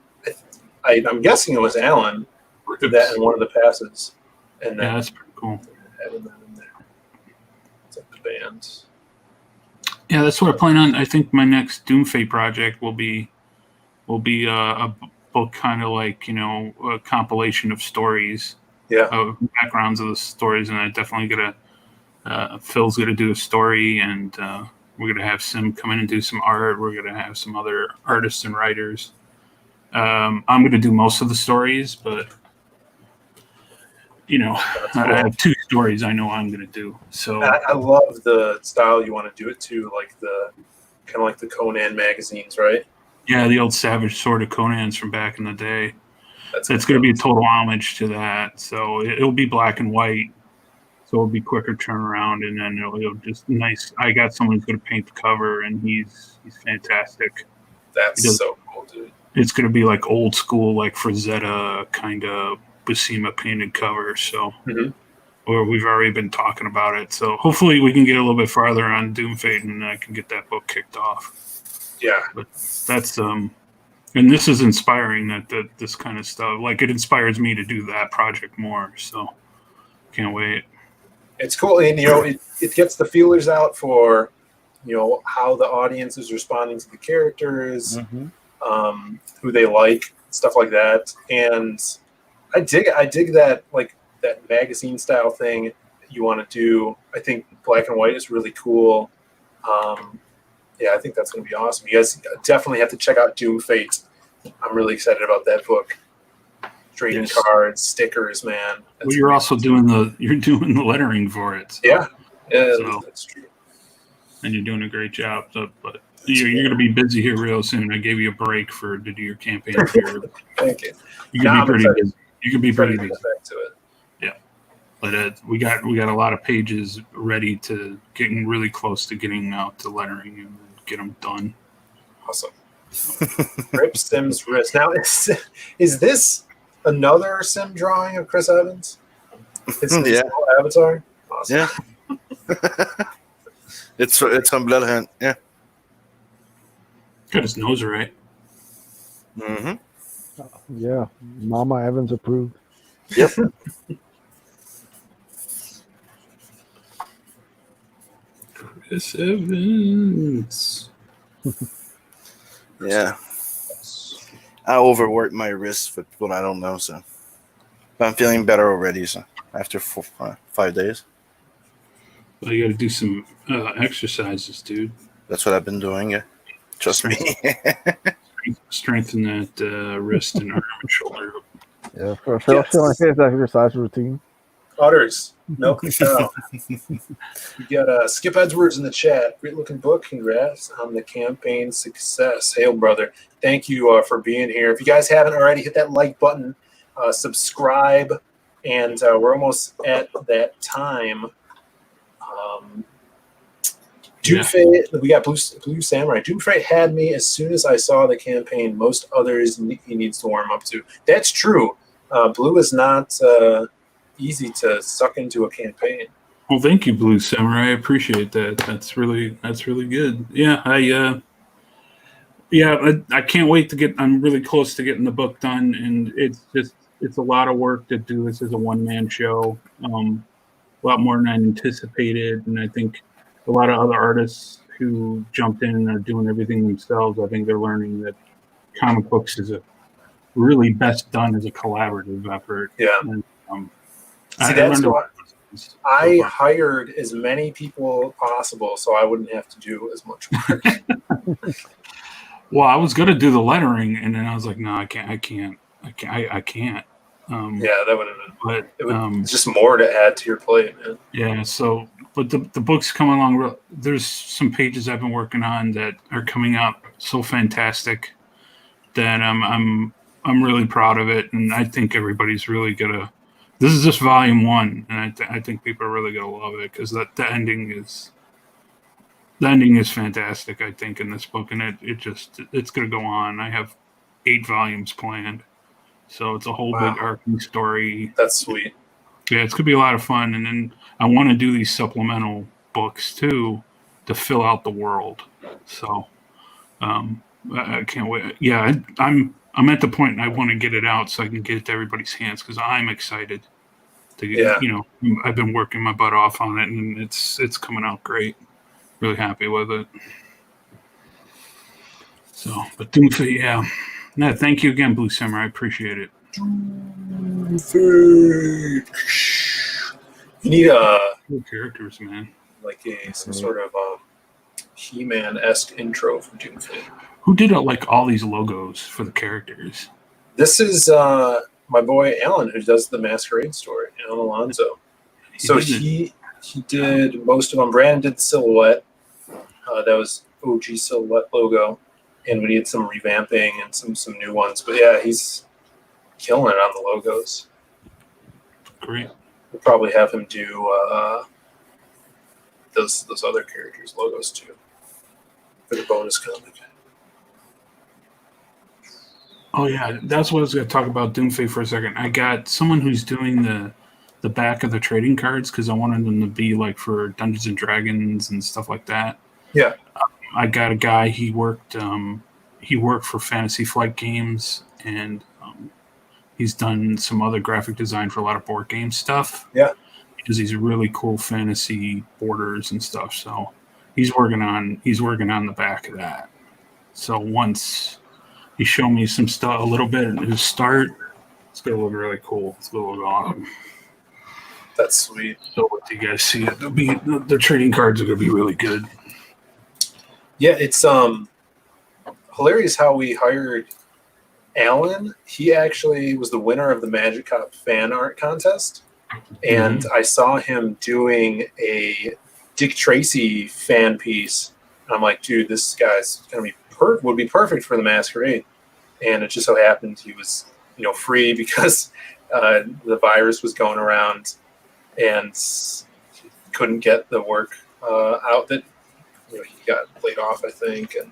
I'm guessing it was Alan who did that in one of the passes. And yeah, that's pretty cool. Having that in there. It's like the band. Yeah, that's what I plan on. I think my next Doomfate project will be a book, kind of like a compilation of stories, of backgrounds of the stories, and I definitely Phil's gonna do a story, and we're gonna have Sim come in and do some art. We're gonna have some other artists and writers. I'm gonna do most of the stories, but I have two stories I know I'm going to do. So I love the style you want to do it to, like the kind of like the Conan magazines, right? Yeah, the old Savage Sword of Conan's from back in the day. It's going to be a total homage to that. So it'll be black and white. So it'll be quicker turnaround, and then it'll just nice. I got someone who's going to paint the cover, and he's fantastic. That's so cool, dude. It's going to be like old school, like Frazetta kind of Buscema painted cover. So, or we've already been talking about it. So hopefully we can get a little bit farther on Doomfate, and I can get that book kicked off. Yeah, but that's and this is inspiring that this kind of stuff. Like it inspires me to do that project more. So can't wait. It's cool, and it gets the feelers out for how the audience is responding to the characters, who they like, stuff like that, and I dig that, like that magazine style thing that you want to do. I think black and white is really cool. Yeah, I think that's going to be awesome. You guys definitely have to check out Doomfate. I'm really excited about that book. Trading cards, stickers, man. Well, you're also doing the lettering for it. So. Yeah, that's true. And you're doing a great job. So, but you're going to be busy here real soon. I gave you a break to do your campaign here. Thank you. You can be pretty busy. You can be pretty busy. Back to it. Yeah, but we got a lot of pages ready to getting really close to getting out to lettering and get them done. Awesome. Rip Sim's wrist. Now, is this another Sim drawing of Chris Evans? It's his avatar. Awesome. Yeah. It's on Bloodhunt. Yeah. Got his nose right. Yeah, Mama Evans approved. Yep. Chris Evans. Yeah. I overwork my wrists with people I don't know, so. But I'm feeling better already, so after 5 days. Well, you got to do some exercises, dude. That's what I've been doing, yeah. Trust me. Strengthen that wrist and arm and shoulder. Yeah, for sure. Yes. Sure, his exercise routine. Utters, milk the cow. We got Skip Edwards in the chat. Great looking book. Congrats on the campaign success. Hail, brother. Thank you for being here. If you guys haven't already, hit that like button, subscribe, and we're almost at that time. Doomfate, we got Blue Samurai. Doomfate had me as soon as I saw the campaign. Most others he needs to warm up to. That's true. Blue is not easy to suck into a campaign. Well, thank you, Blue Samurai. I appreciate that. That's really good. Yeah, I can't wait to get. I'm really close to getting the book done, and it's a lot of work to do this as a one-man show. A lot more than I anticipated, and I think a lot of other artists who jumped in and are doing everything themselves, I think they're learning that comic books is really best done as a collaborative effort. Yeah. And, See, that's why I hired as many people possible so I wouldn't have to do as much work. Well, I was going to do the lettering, and then I was like, no, I can't. Yeah, that would have been. But it's just more to add to your plate, man. Yeah. So, but the book's coming along. There's some pages I've been working on that are coming out so fantastic that I'm really proud of it, and I think everybody's really gonna. This is just volume 1, and I think people are really gonna love it because the ending is fantastic. I think in this book, and it's gonna go on. I have 8 volumes planned. So it's a whole big arcing story. That's sweet. Yeah, it's going to be a lot of fun. And then I want to do these supplemental books, too, to fill out the world. So I can't wait. Yeah, I'm at the point I want to get it out so I can get it to everybody's hands because I'm excited to get, I've been working my butt off on it, and it's coming out great. Really happy with it. So, but Doomfate, yeah. No, thank you again, Blue Samurai. I appreciate it. Doomfate. You need cool characters, man. Like some sort of He-Man-esque intro for Doomfate. Who did all these logos for the characters? This is my boy Alan, who does the Masquerade story, Alan Alonso. So he did most of them. Brandon did the silhouette. That was OG silhouette logo. And we need some revamping and some new ones. But yeah, he's killing it on the logos. Great. We'll probably have him do those other characters' logos too for the bonus comic. Oh yeah, that's what I was going to talk about Doomfate for a second. I got someone who's doing the back of the trading cards because I wanted them to be like for Dungeons and Dragons and stuff like that. Yeah. I got a guy. He worked for Fantasy Flight Games, and he's done some other graphic design for a lot of board game stuff. Yeah, because he's really cool fantasy borders and stuff. So he's working on the back of that. So once he showed me some stuff, a little bit at his start, it's gonna look really cool. It's gonna look awesome. That's sweet. So what you guys see, the trading cards are gonna be really good. Yeah, it's hilarious how we hired Alan. He actually was the winner of the Magic Cop fan art contest, and I saw him doing a Dick Tracy fan piece. And I'm like, dude, this guy's gonna be would be perfect for the Masquerade. And it just so happened he was, free because the virus was going around, and couldn't get the work out that. He got laid off, I think, and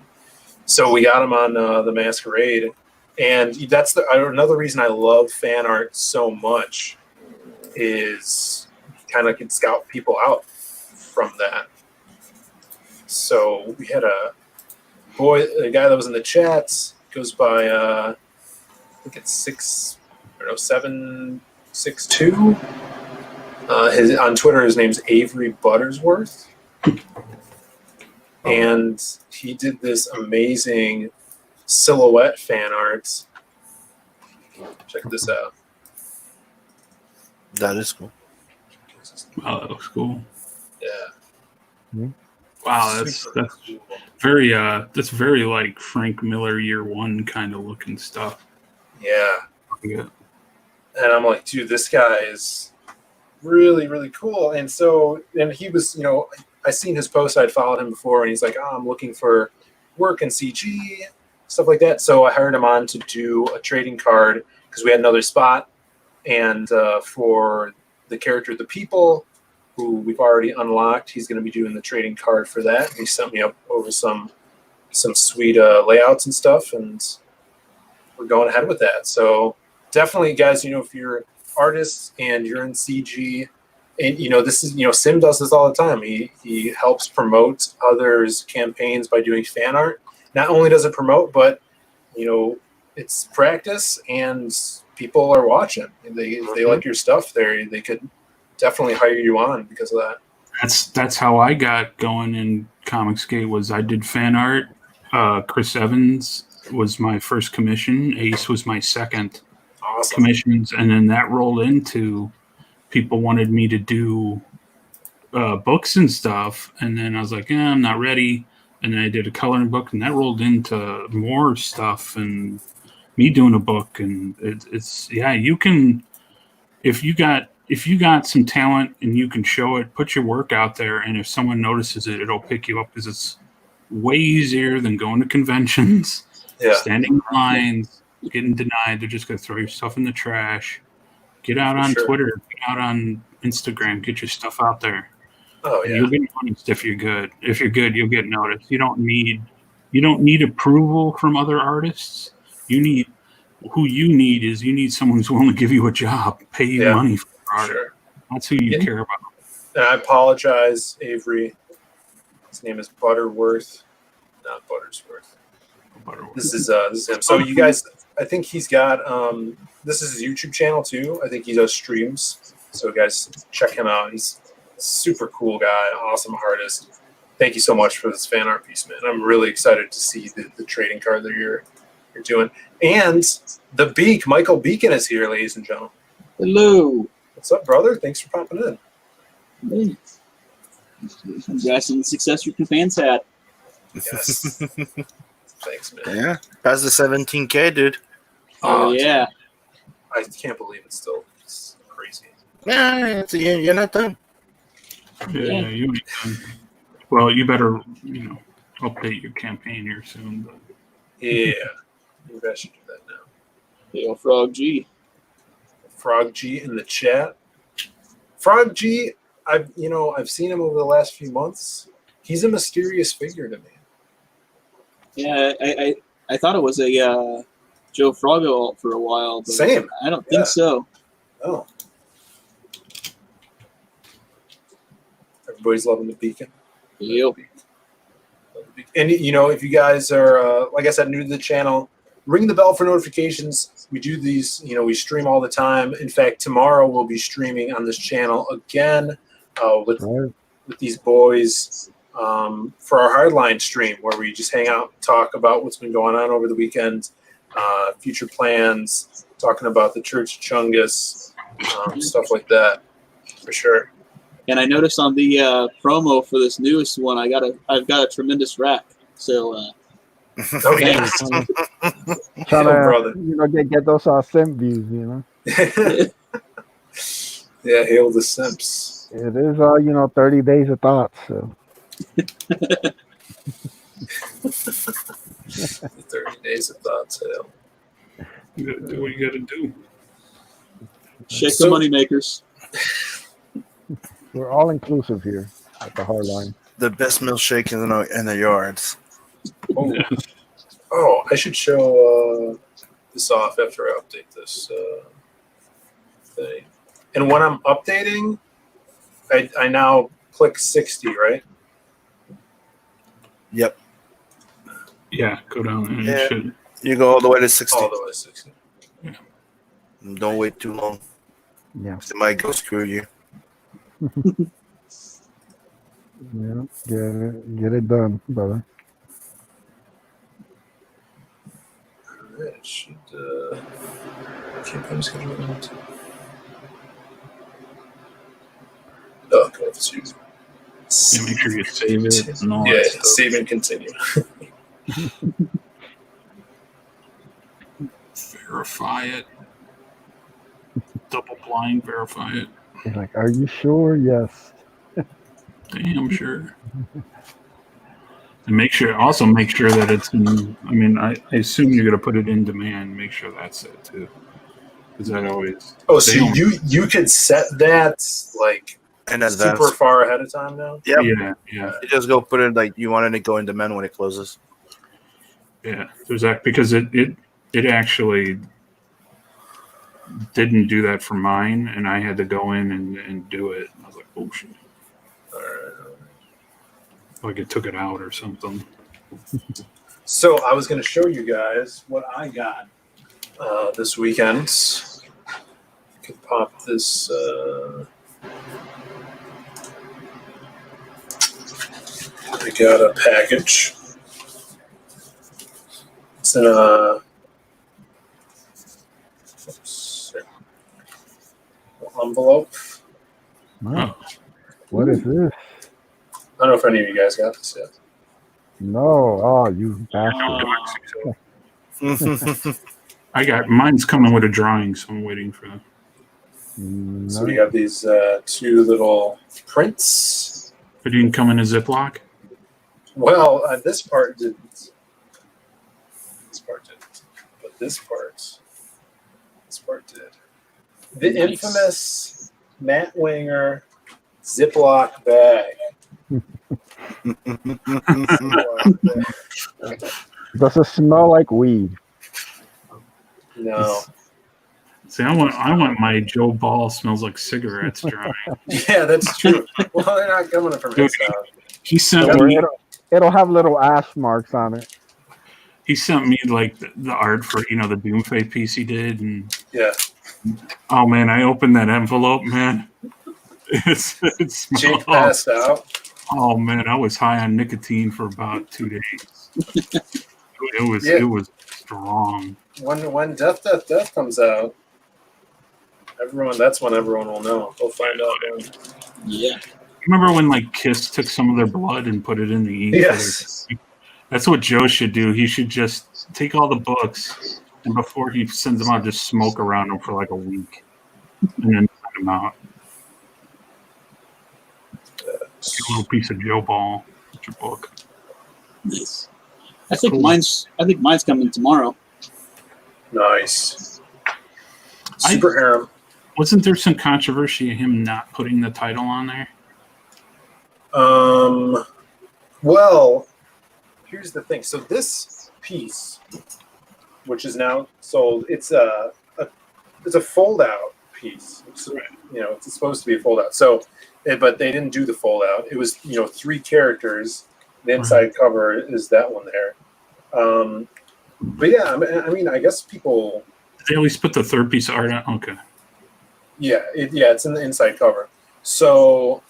so we got him on the Masquerade, and that's another reason I love fan art so much is kind of can scout people out from that. So we had a guy that was in the chats goes by I think it's 762. On Twitter his name's Avery Buttersworth. and he did this amazing silhouette fan art. Check this out. That is cool. Wow, that looks cool. Yeah. Wow, that's very like Frank Miller Year One kind of looking stuff. Yeah. Yeah. And I'm like, dude, this guy is really, really cool. And so, and he was, I seen his post. I'd followed him before, and he's like, oh, I'm looking for work in CG, stuff like that. So I hired him on to do a trading card because we had another spot. And for the character, The People, who we've already unlocked, he's going to be doing the trading card for that. He sent me up over some sweet layouts and stuff, and we're going ahead with that. So definitely, guys, if you're artists and you're in CG, and this is Sim does this all the time. He helps promote others' campaigns by doing fan art. Not only does it promote, but it's practice, and people are watching. If they like your stuff, they could definitely hire you on because of that. That's how I got going in Comicsgate. Was I did fan art. Chris Evans was my first commission. Ace was my second. Awesome. Commissions, and then that rolled into people wanted me to do books and stuff, and then I was like, I'm not ready. And then I did a coloring book, and that rolled into more stuff and me doing a book. And it's you can, if you got some talent and you can show it, put your work out there, and if someone notices it, it'll pick you up because it's way easier than going to conventions, standing in lines, getting denied. They're just going to throw your stuff in the trash. Get out on Twitter, get out on Instagram, get your stuff out there. Oh yeah. You'll get noticed if you're good. If you're good, you'll get noticed. You don't need approval from other artists. You need someone who's willing to give you a job, pay you money for art. Sure. That's who you care about. And I apologize, Avery. His name is Butterworth, not Buttersworth. This is him. So you guys, I think he's got this is his YouTube channel too. I think he does streams. So guys, check him out. He's a super cool guy, awesome artist. Thank you so much for this fan art piece, man. I'm really excited to see the trading card that you're doing. And the Beak, Michael Beacon is here, ladies and gentlemen. Hello. What's up, brother? Thanks for popping in. Hey. Congrats on the success your fans had. Yes. Thanks, man. Yeah. Past the 17K, dude. Oh, yeah. I can't believe it's crazy. Yeah, you're not done. Yeah, you'll be done. Well, you better, update your campaign here soon. But. Yeah. Maybe I should do that now. Yo, Frog G. Frog G in the chat. Frog G, I've seen him over the last few months. He's a mysterious figure to me. Yeah, I thought it was a Joe Froggo for a while, but same. I don't think so. Oh. Everybody's loving the Beacon. Yep. And if you guys are like I said, new to the channel, ring the bell for notifications. We do these, we stream all the time. In fact, tomorrow we'll be streaming on this channel again with these boys for our Hardline stream, where we just hang out and talk about what's been going on over the weekend, future plans, talking about the Church of Chungus, stuff like that, for sure. And I noticed on the promo for this newest one, I've got a tremendous rack. So. Okay. Trying to get those sim views, Yeah, hail the simps. It is 30 days of thoughts. So 30 days of thoughts, hail. You gotta do what you gotta do. Shake the money makers. We're all inclusive here at the Hardline. The best milkshake in the yards. Oh, I should show this off after I update this thing. And when I'm updating, I now click 60, right? Yep. Yeah, go down and you go all the way to 60. All the way to 60. Yeah. Don't wait too long. Yeah. It might go screw you. Yeah, get it done, brother. Alright, should campaign schedule out. Oh, okay, let's use. Yeah, make sure you save it and all Yeah, that stuff. save and continue. Verify it. Double blind verify it. He's like, "Are you sure?" Yes. Damn sure. And make sure that it's in. I mean, I assume you're gonna put it in demand. Make sure that's it too, because that always. Oh, so they don't- you could set that like In super advance. far ahead of time now? Yep. Yeah. You just go put it like you want it to go in demand when it closes. Yeah, there's that because it actually didn't do that for mine, and I had to go in and do it. I was like, oh shit, like it took it out or something. So I was going to show you guys what I got this weekend. Could pop this. I got a package. It's in a envelope. Wow. What is this? I don't know if any of you guys got this yet. No. Oh, you bastard. I got mine's coming with a drawing, so I'm waiting for that. So we have these two little prints. It didn't come in a Ziploc. Well, this part didn't. This part didn't. But this part did. The Nice. infamous Matt Winger Ziploc bag. Does it smell like weed? No. See, I want my Joe Ball smells like cigarettes drawing. Yeah, that's true. Well, they're not coming from his house. He sent Don't me. worry, it'll have little ash marks on it. He sent me like the art for the Doomfay piece he did, and Yeah. oh man, I opened that envelope, man. It Jake smelled. passed out. Oh man, I was high on nicotine for about 2 days. It was strong. When Death comes out, that's when everyone will know. They'll find out. Man. Yeah. Remember when like Kiss took some of their blood and put it in the ink? Yes. That's what Joe should do. He should just take all the books and before he sends them out, just smoke around them for like a week and then send them out. Get a little piece of Joe Ball. That's your book. Nice. I think mine's coming tomorrow. Nice. Super harem. Wasn't there some controversy of him not putting the title on there? Well, here's the thing. So this piece, which is now sold, it's a fold-out piece. It's, it's supposed to be a fold-out. So, but they didn't do the fold-out. It was 3 characters. The inside cover is that one there. But yeah, I mean, I guess people. Did they always put the third piece of art on? Okay. Yeah, it's in the inside cover. So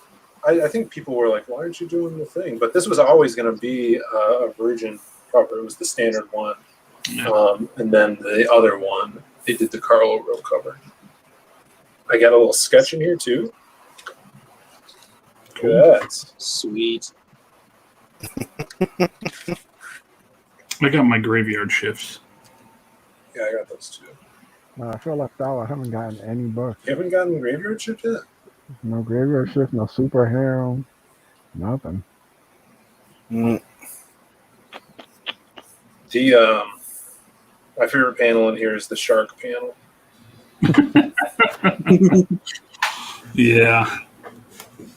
I think people were like, why aren't you doing the thing? But this was always going to be a virgin cover. It was the standard one. Yeah. And then the other one, they did the Carlo Row cover. I got a little sketch in here too. Look at that. Sweet. I got my graveyard shifts. Yeah, I got those too. I feel left out. I haven't gotten any books. You haven't gotten Graveyard Shift yet? No graveyard shift. No super harem. Nothing. My favorite panel in here is the shark panel. Yeah.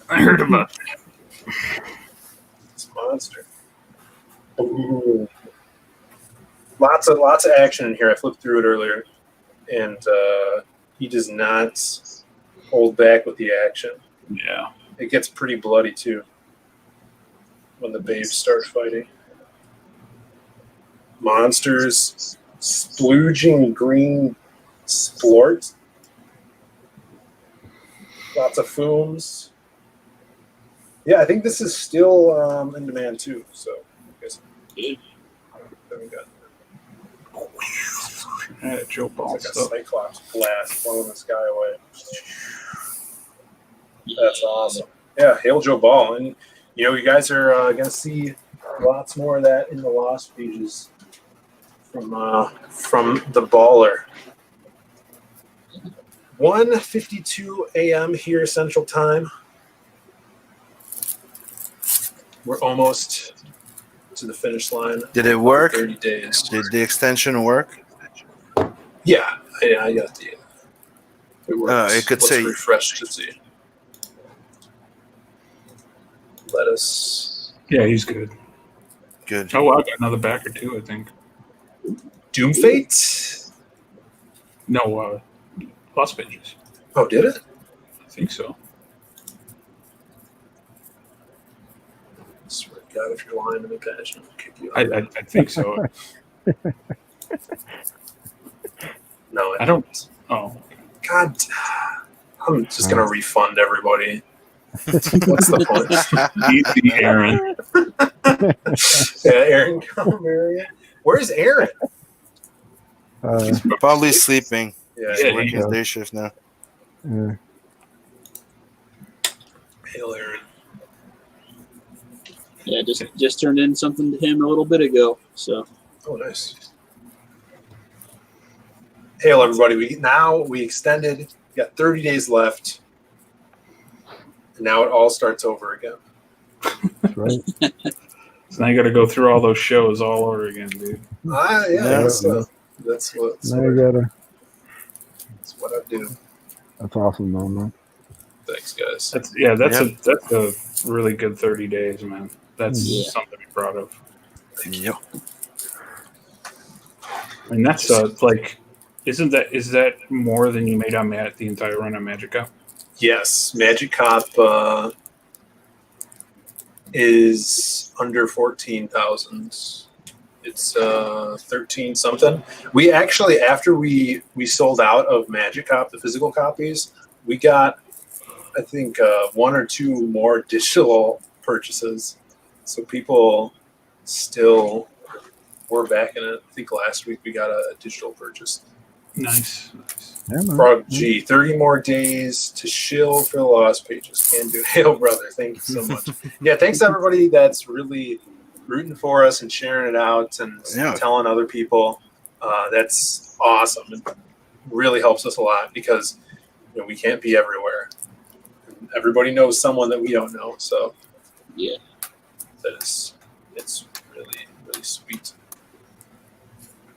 I heard about that. It's a monster. Ooh. Lots of action in here. I flipped through it earlier, and he does not hold back with the action. Yeah. It gets pretty bloody too when the babes start fighting. Monsters, splooging green splort. Lots of fooms. Yeah, I think this is still in demand too. So I guess haven't gotten Joe Ball like a stuff. Cyclops blast blowing the sky away. That's awesome. Yeah, hail Joe Ball, and you guys are gonna see lots more of that in the Lost pages from the Baller. 1:52 a.m. here Central Time. We're almost to the finish line. Did it work? 30 days. Did the extension work? Yeah, I got the. It works. It could Let's say refresh to see. Let us. Yeah, he's good. good. Oh, I got another backer too, I think. Doom Fate? No, Lost pages. Oh, did it? I think so. I swear to God, if you're lying to me, Passion, I'll kick you I out. think so. No, I don't. Oh, God, I'm just gonna refund everybody. What's the point? easy, Aaron. Yeah, Aaron Calamaria. Where's Aaron? Probably sleeping. Yeah, He's Yeah, working yeah. day shift now. Yeah. hail Aaron. Yeah, just turned in something to him a little bit ago. So Oh, nice. Hail everybody! We extended. We got 30 days left, and now it all starts over again. That's right. So now you got to go through all those shows all over again, dude. Yeah, Yeah. that's what Now you gotta. that's what I do. That's awesome, though, man. Thanks, guys. That's a really good 30 days, man. That's Yeah. something to be proud of. Yep. And that's like, is that more than you made on the entire run on Magic Cup? Yes, Magic Cop is under 14,000. It's 13 something. We actually, after we sold out of Magic Cop, the physical copies, we got, I think, one or two more digital purchases. So people still were back in it. I think last week we got a digital purchase. Nice. Yeah, man. Frog G, 30 more days to shill for the Lost pages. Can do. Hail, brother. Thank you so much. Yeah, thanks everybody that's really rooting for us and sharing it out and telling other people. That's awesome. It really helps us a lot because we can't be everywhere. Everybody knows someone that we don't know. So yeah, it's really, really sweet.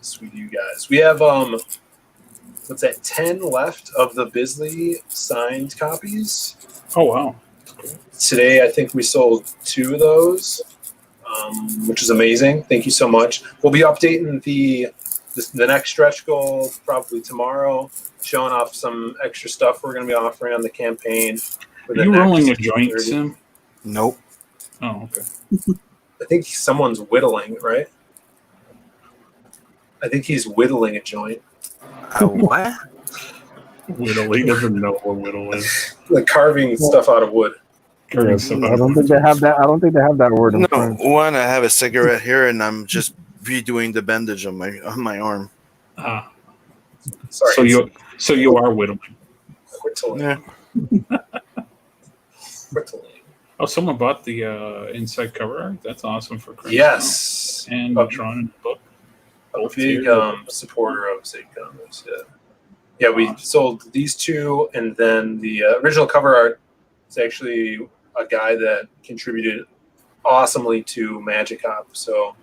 Sweet of you guys. We have what's that, 10 left of the Bisley signed copies. Oh wow. Today I think we sold 2 of those, which is amazing. Thank you so much. We'll be updating the next stretch goal probably tomorrow, showing off some extra stuff we're going to be offering on the campaign. Are you rolling a joint, 30. Sim? Nope. Oh, okay. I think someone's whittling, right? I think he's whittling a joint. What? Whittle. He doesn't know what whittle is. Like carving stuff out of wood. Carrying stuff out I of don't think they have that. I don't think they have that word in No, French. one, I have a cigarette here, and I'm just redoing the bandage on my arm. Ah. Sorry. So you are whittling. Whittling. Yeah. Whittling. Oh, someone bought the inside cover art. That's awesome for Christmas. Yes. And A- drawn in the book. A big supporter of Zaid comics. Yeah, we sold these 2, and then the original cover art is actually a guy that contributed awesomely to Magic Hop. So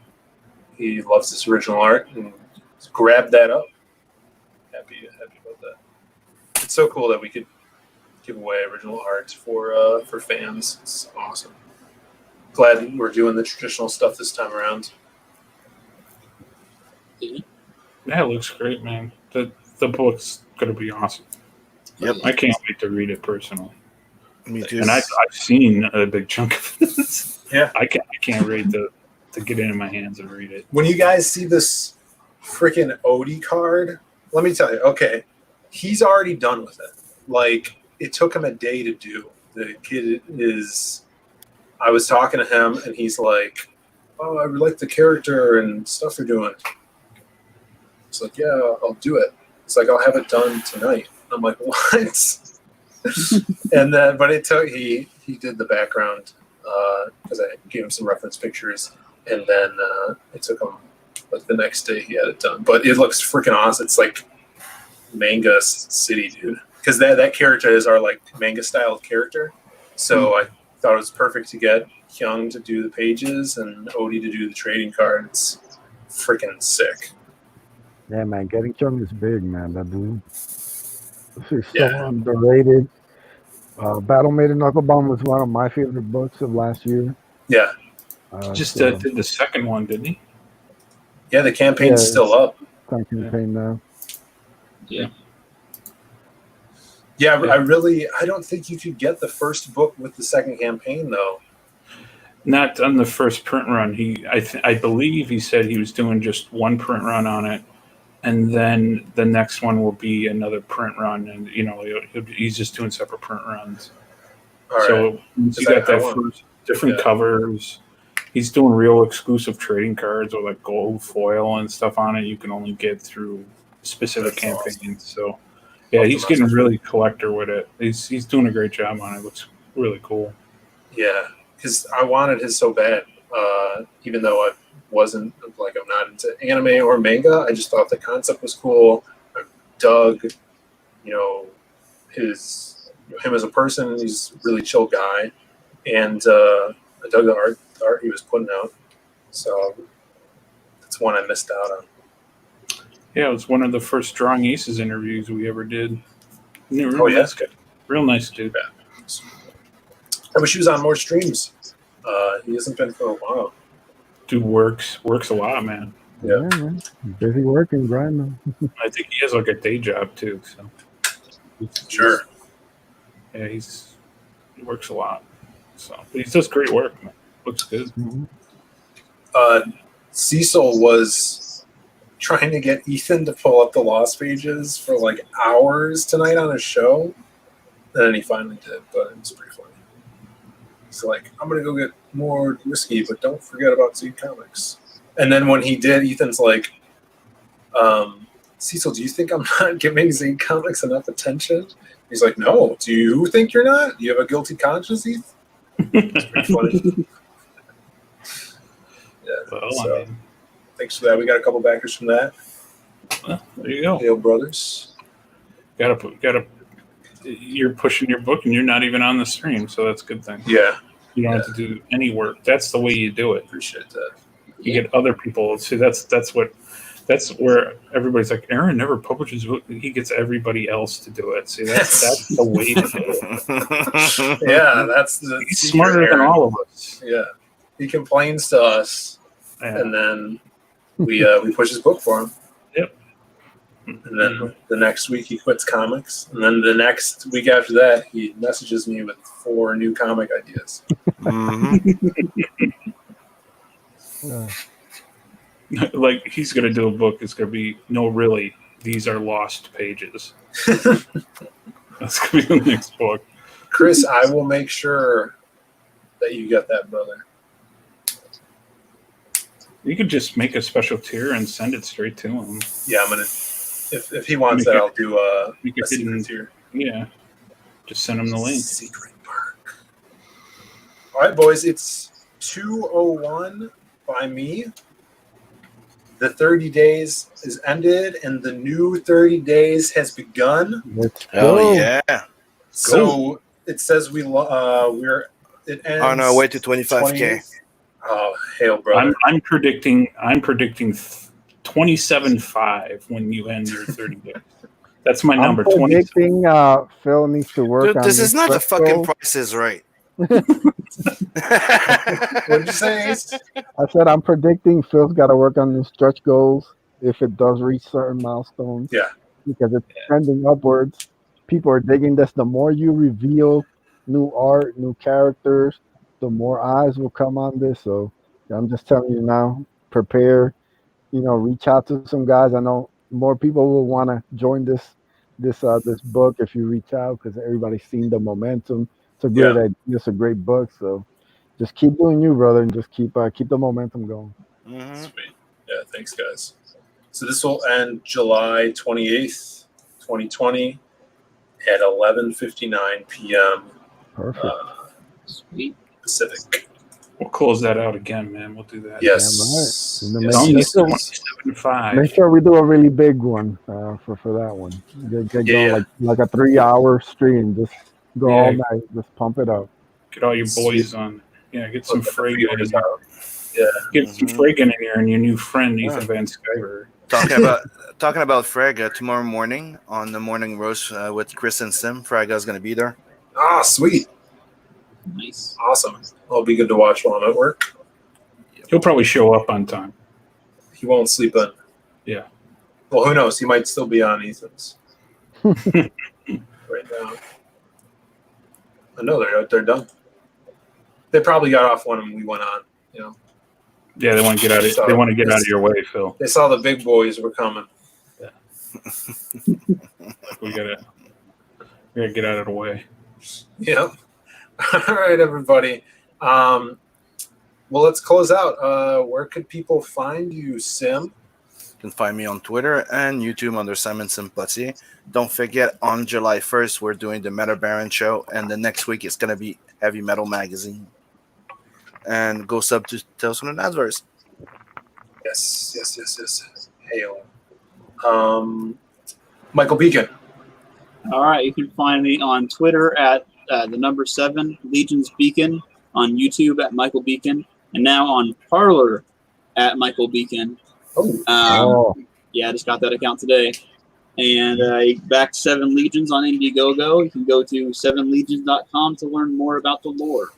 he loves this original art and grabbed that up. Happy about that. It's so cool that we could give away original art for fans. It's awesome. Glad we're doing the traditional stuff this time around. Yeah, it looks great, man. The book's gonna be awesome. Yep. I can't wait to read it personally. Me too. And I've seen a big chunk of this. Yeah. I can't wait to get it in my hands and read it. When you guys see this freaking Odie card, let me tell you, okay, he's already done with it. Like, it took him a day to do. The kid is I was talking to him, and he's like, "Oh, I really like the character and stuff you're doing." It's like, "Yeah, I'll do it." It's like, "I'll have it done tonight." I'm like, "What?" And then, but it took he did the background because I gave him some reference pictures, and then it took him like the next day he had it done. But it looks freaking awesome. It's like manga city, dude. Because that character is our like manga style character, so I thought it was perfect to get Hyung to do the pages and Odie to do the trading card. It's freaking sick. Yeah, man, getting Chung is big, man. That dude. He's so Yeah. underrated. Battle Made in Knucklebomb was one of my favorite books of last year. Yeah, Just So, did the second one, didn't he? yeah. The campaign's Yeah, still up. time campaign now. Yeah. Yeah, I don't think you could get the first book with the second campaign though. Not on the first print run. I believe he said he was doing just one print run on it, and then the next one will be another print run, and he's just doing separate print runs. All right. So once you got that first different covers, he's doing real exclusive trading cards with like gold foil and stuff on it. You can only get through specific campaigns. Awesome. So yeah, he's getting really collector with it. He's doing a great job on it. It looks really cool. Yeah, because I wanted his so bad. Even though I wasn't like I'm not into anime or manga, I just thought the concept was cool. I dug, him as a person. He's a really chill guy, and I dug the art he was putting out. So that's one I missed out on. Yeah, it was one of the first Drawing Aces interviews we ever did. Nice guy. Real nice dude. Yeah. I wish he was on more streams. He hasn't been for a while. Dude works a lot, man. Yeah, man. Busy working, grinding. I think he has like a day job too. So sure. Yeah, he works a lot. So, but he does great work, man. Looks good. Mm-hmm. Cecil was trying to get Ethan to pull up the Lost pages for like hours tonight on a show. And then he finally did, but it was pretty funny. He's like, I'm going to go get more whiskey, but don't forget about Zaid Comics. And then when he did, Ethan's like, Cecil, do you think I'm not giving Zaid Comics enough attention? He's like, no. Do you think you're not? Do you have a guilty conscience, Ethan? It's pretty funny. Yeah. Well, so, thanks for that. We got a couple backers from that. Well, there you go. Hale Brothers. You're pushing your book and you're not even on the stream, so that's a good thing. Yeah. You don't have to do any work. That's the way you do it. Appreciate that. You get other people. See, that's where everybody's like, Aaron never publishes book. He gets everybody else to do it. See, that's the way to do it. Yeah, that's he's smarter than all of us. Yeah. He complains to us, and then we push his book for him. Yep. And then the next week he quits comics, and then the next week after that he messages me with 4 new comic ideas. Like he's gonna do a book. It's gonna be really. These are lost pages. That's gonna be the next book. Chris, I will make sure that you get that, brother. You could just make a special tier and send it straight to him. Yeah, I'm gonna. If he wants that, I'll do a secret tier. Yeah, just send him the link. Secret Park. All right, boys. It's 2:01 by me. The 30 days is ended, and the new 30 days has begun. Oh yeah! So it says we're. It ends. On our way to 25K. Oh, hail, brother! I'm predicting 27.5 when you end your 30 days. That's my number. I'm predicting Phil needs to work. Dude, on this is not the fucking goals. Price is Right. What did you say? I said I'm predicting Phil's got to work on his stretch goals if it does reach certain milestones. Yeah, because it's trending upwards. People are digging this. The more you reveal new art, new characters, the more eyes will come on this. So I'm just telling you now, prepare. Reach out to some guys. I know more people will want to join this book if you reach out because everybody's seen the momentum. It's a great idea. It's a great book. So just keep doing you, brother, and just keep the momentum going. Mhm. Sweet. Yeah, thanks, guys. So this will end July 28th, 2020 at 11:59 p.m. Perfect. Sweet. Pacific. We'll close that out again, man. We'll do that. Yes. Yeah, right. Yes, Don't yes, miss yes. 27.5. Make sure we do a really big one for that one. Get going Yeah. like a 3 hour stream. Just go all Yeah. night. Just pump it up. Get all your boys Sweet. on. Yeah, get some Put the Frege feelers in here. out. Yeah. Get some Mhm. Frege in here and your new friend, Yeah. Ethan Van Sciver. Talking about Frega tomorrow morning on the morning roast with Chris and Sim. Frega's gonna be there. Ah, sweet. Nice. Awesome. It'll be good to watch while I'm at work. He'll probably show up on time. He won't sleep in. Yeah. Well, who knows? He might still be on Ethan's right now. I know they're done. They probably got off when we went on. You know, Yeah, they want to get out of So, they want to get out of your way, Phil. they saw the big boys were coming. We gotta get out of the way. Yep. All right, everybody. Well, let's close out. Where could people find you, Sim? You can find me on Twitter and YouTube under Simon Sympathy. Don't forget, on July 1st, we're doing the Meta Baron show, and the next week it's going to be Heavy Metal Magazine. And go sub to Tales from the Adverse. Yes. Hail. Michael Beacon. All right, you can find me on Twitter at the number 7 Legions Beacon, on YouTube at Michael Beacon, and now on Parler at Michael Beacon. Oh, Yeah, I just got that account today. And back 7 Legions on Indiegogo. You can go to 7legions.com to learn more about the lore.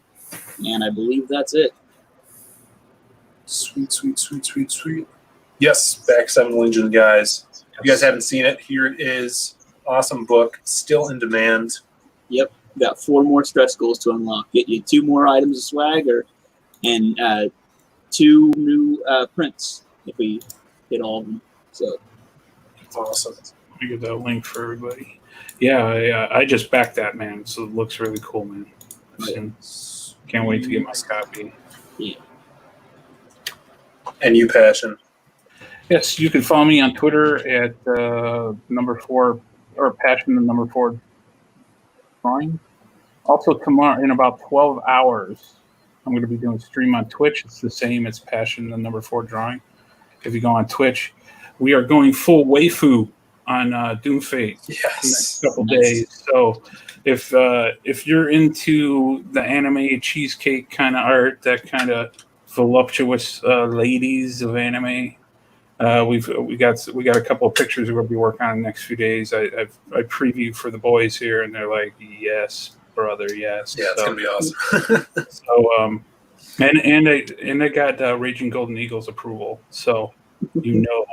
And I believe that's it. sweet. Yes, back 7 Legion, guys. If you guys haven't seen it, here it is. Awesome book, still in demand. Yep, got 4 more stretch goals to unlock. Get you 2 more items of swagger and 2 new prints if we hit all of them. So Awesome. Let me get that link for everybody. Yeah, I just backed that, man. So it looks really cool, man. Can't wait to get my copy. yeah. And you, Passion. Yes, you can follow me on Twitter at number 4 or Passion the number 4 drawing. Also, tomorrow in about 12 hours, I'm going to be doing a stream on Twitch. It's the same as Passion the number 4 drawing. If you go on Twitch, we are going full waifu on Doomfate the next couple days. So if you're into the anime cheesecake kind of art, that kind of voluptuous ladies of anime, we got a couple of pictures we're going to be working on in the next few days. I previewed for the boys here, and they're like, "Yes, brother, yes." Yeah, it's gonna be awesome. So and they got Raging Golden Eagle's approval. So you know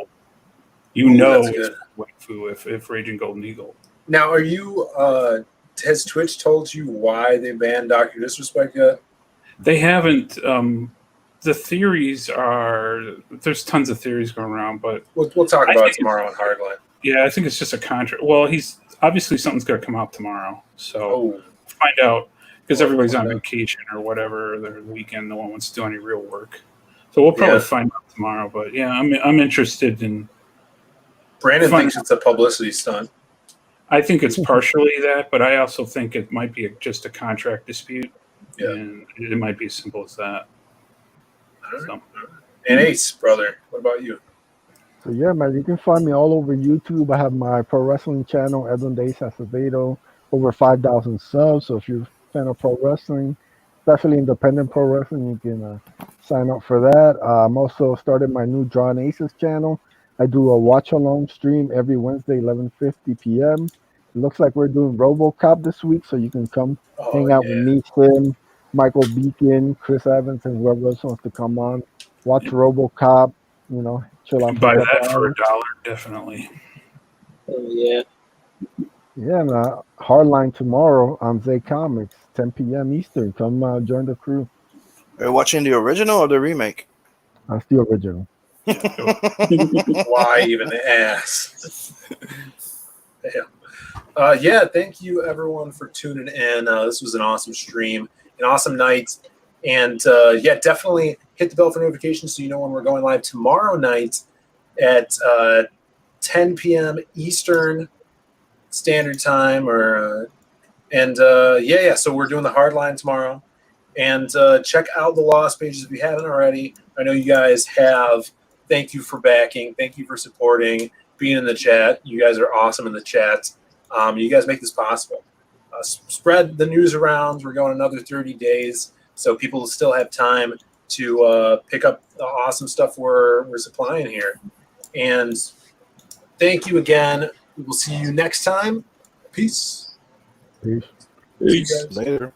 that's it's good. waifu if Raging Golden Eagle. Now, are you? Has Twitch told you why they banned Dr. Disrespect yet? They haven't. The theories are there's tons of theories going around, but We'll talk about it tomorrow on Hardline. Yeah, I think it's just a contract. Well, he's obviously something's going to come out tomorrow, so find out because everybody's on vacation or whatever. Their weekend, no one wants to do any real work, so we'll probably find out tomorrow. But yeah, I'm interested in. Brandon thinks it's a publicity stunt. I think it's partially that, but I also think it might be just a contract dispute, and it might be as simple as that. So. And Ace, brother, what about you? So yeah, man, you can find me all over YouTube. I have my pro wrestling channel, Edwin Days Acevedo, over 5,000 subs. So if you're a fan of pro wrestling, especially independent pro wrestling, you can sign up for that. I'm also started my new Drawn Aces channel. I do a watch along stream every Wednesday, 11:50 p.m. It looks like we're doing RoboCop this week, so you can come hang out with me, Tim, Michael Beacon, Chris Evans, and whoever else wants to come on. Watch RoboCop, chill out. Buy that for $1, definitely. Oh, yeah. Yeah, and Hardline tomorrow on Zaid Comics, 10 p.m. Eastern. Come join the crew. Are you watching the original or the remake? That's the original. Why even ask? Thank you everyone for tuning in. This was an awesome stream, an awesome night, And yeah, definitely hit the bell for notifications so you know when we're going live tomorrow night at 10 p.m. Eastern Standard Time. So we're doing the hard line tomorrow. And check out the Lost pages if you haven't already. I know you guys have. Thank you for backing. Thank you for supporting, being in the chat. You guys are awesome in the chat. You guys make this possible. Spread the news around. We're going another 30 days, so people will still have time to pick up the awesome stuff we're supplying here. And thank you again. We will see you next time. Peace. Peace. See you guys. Later.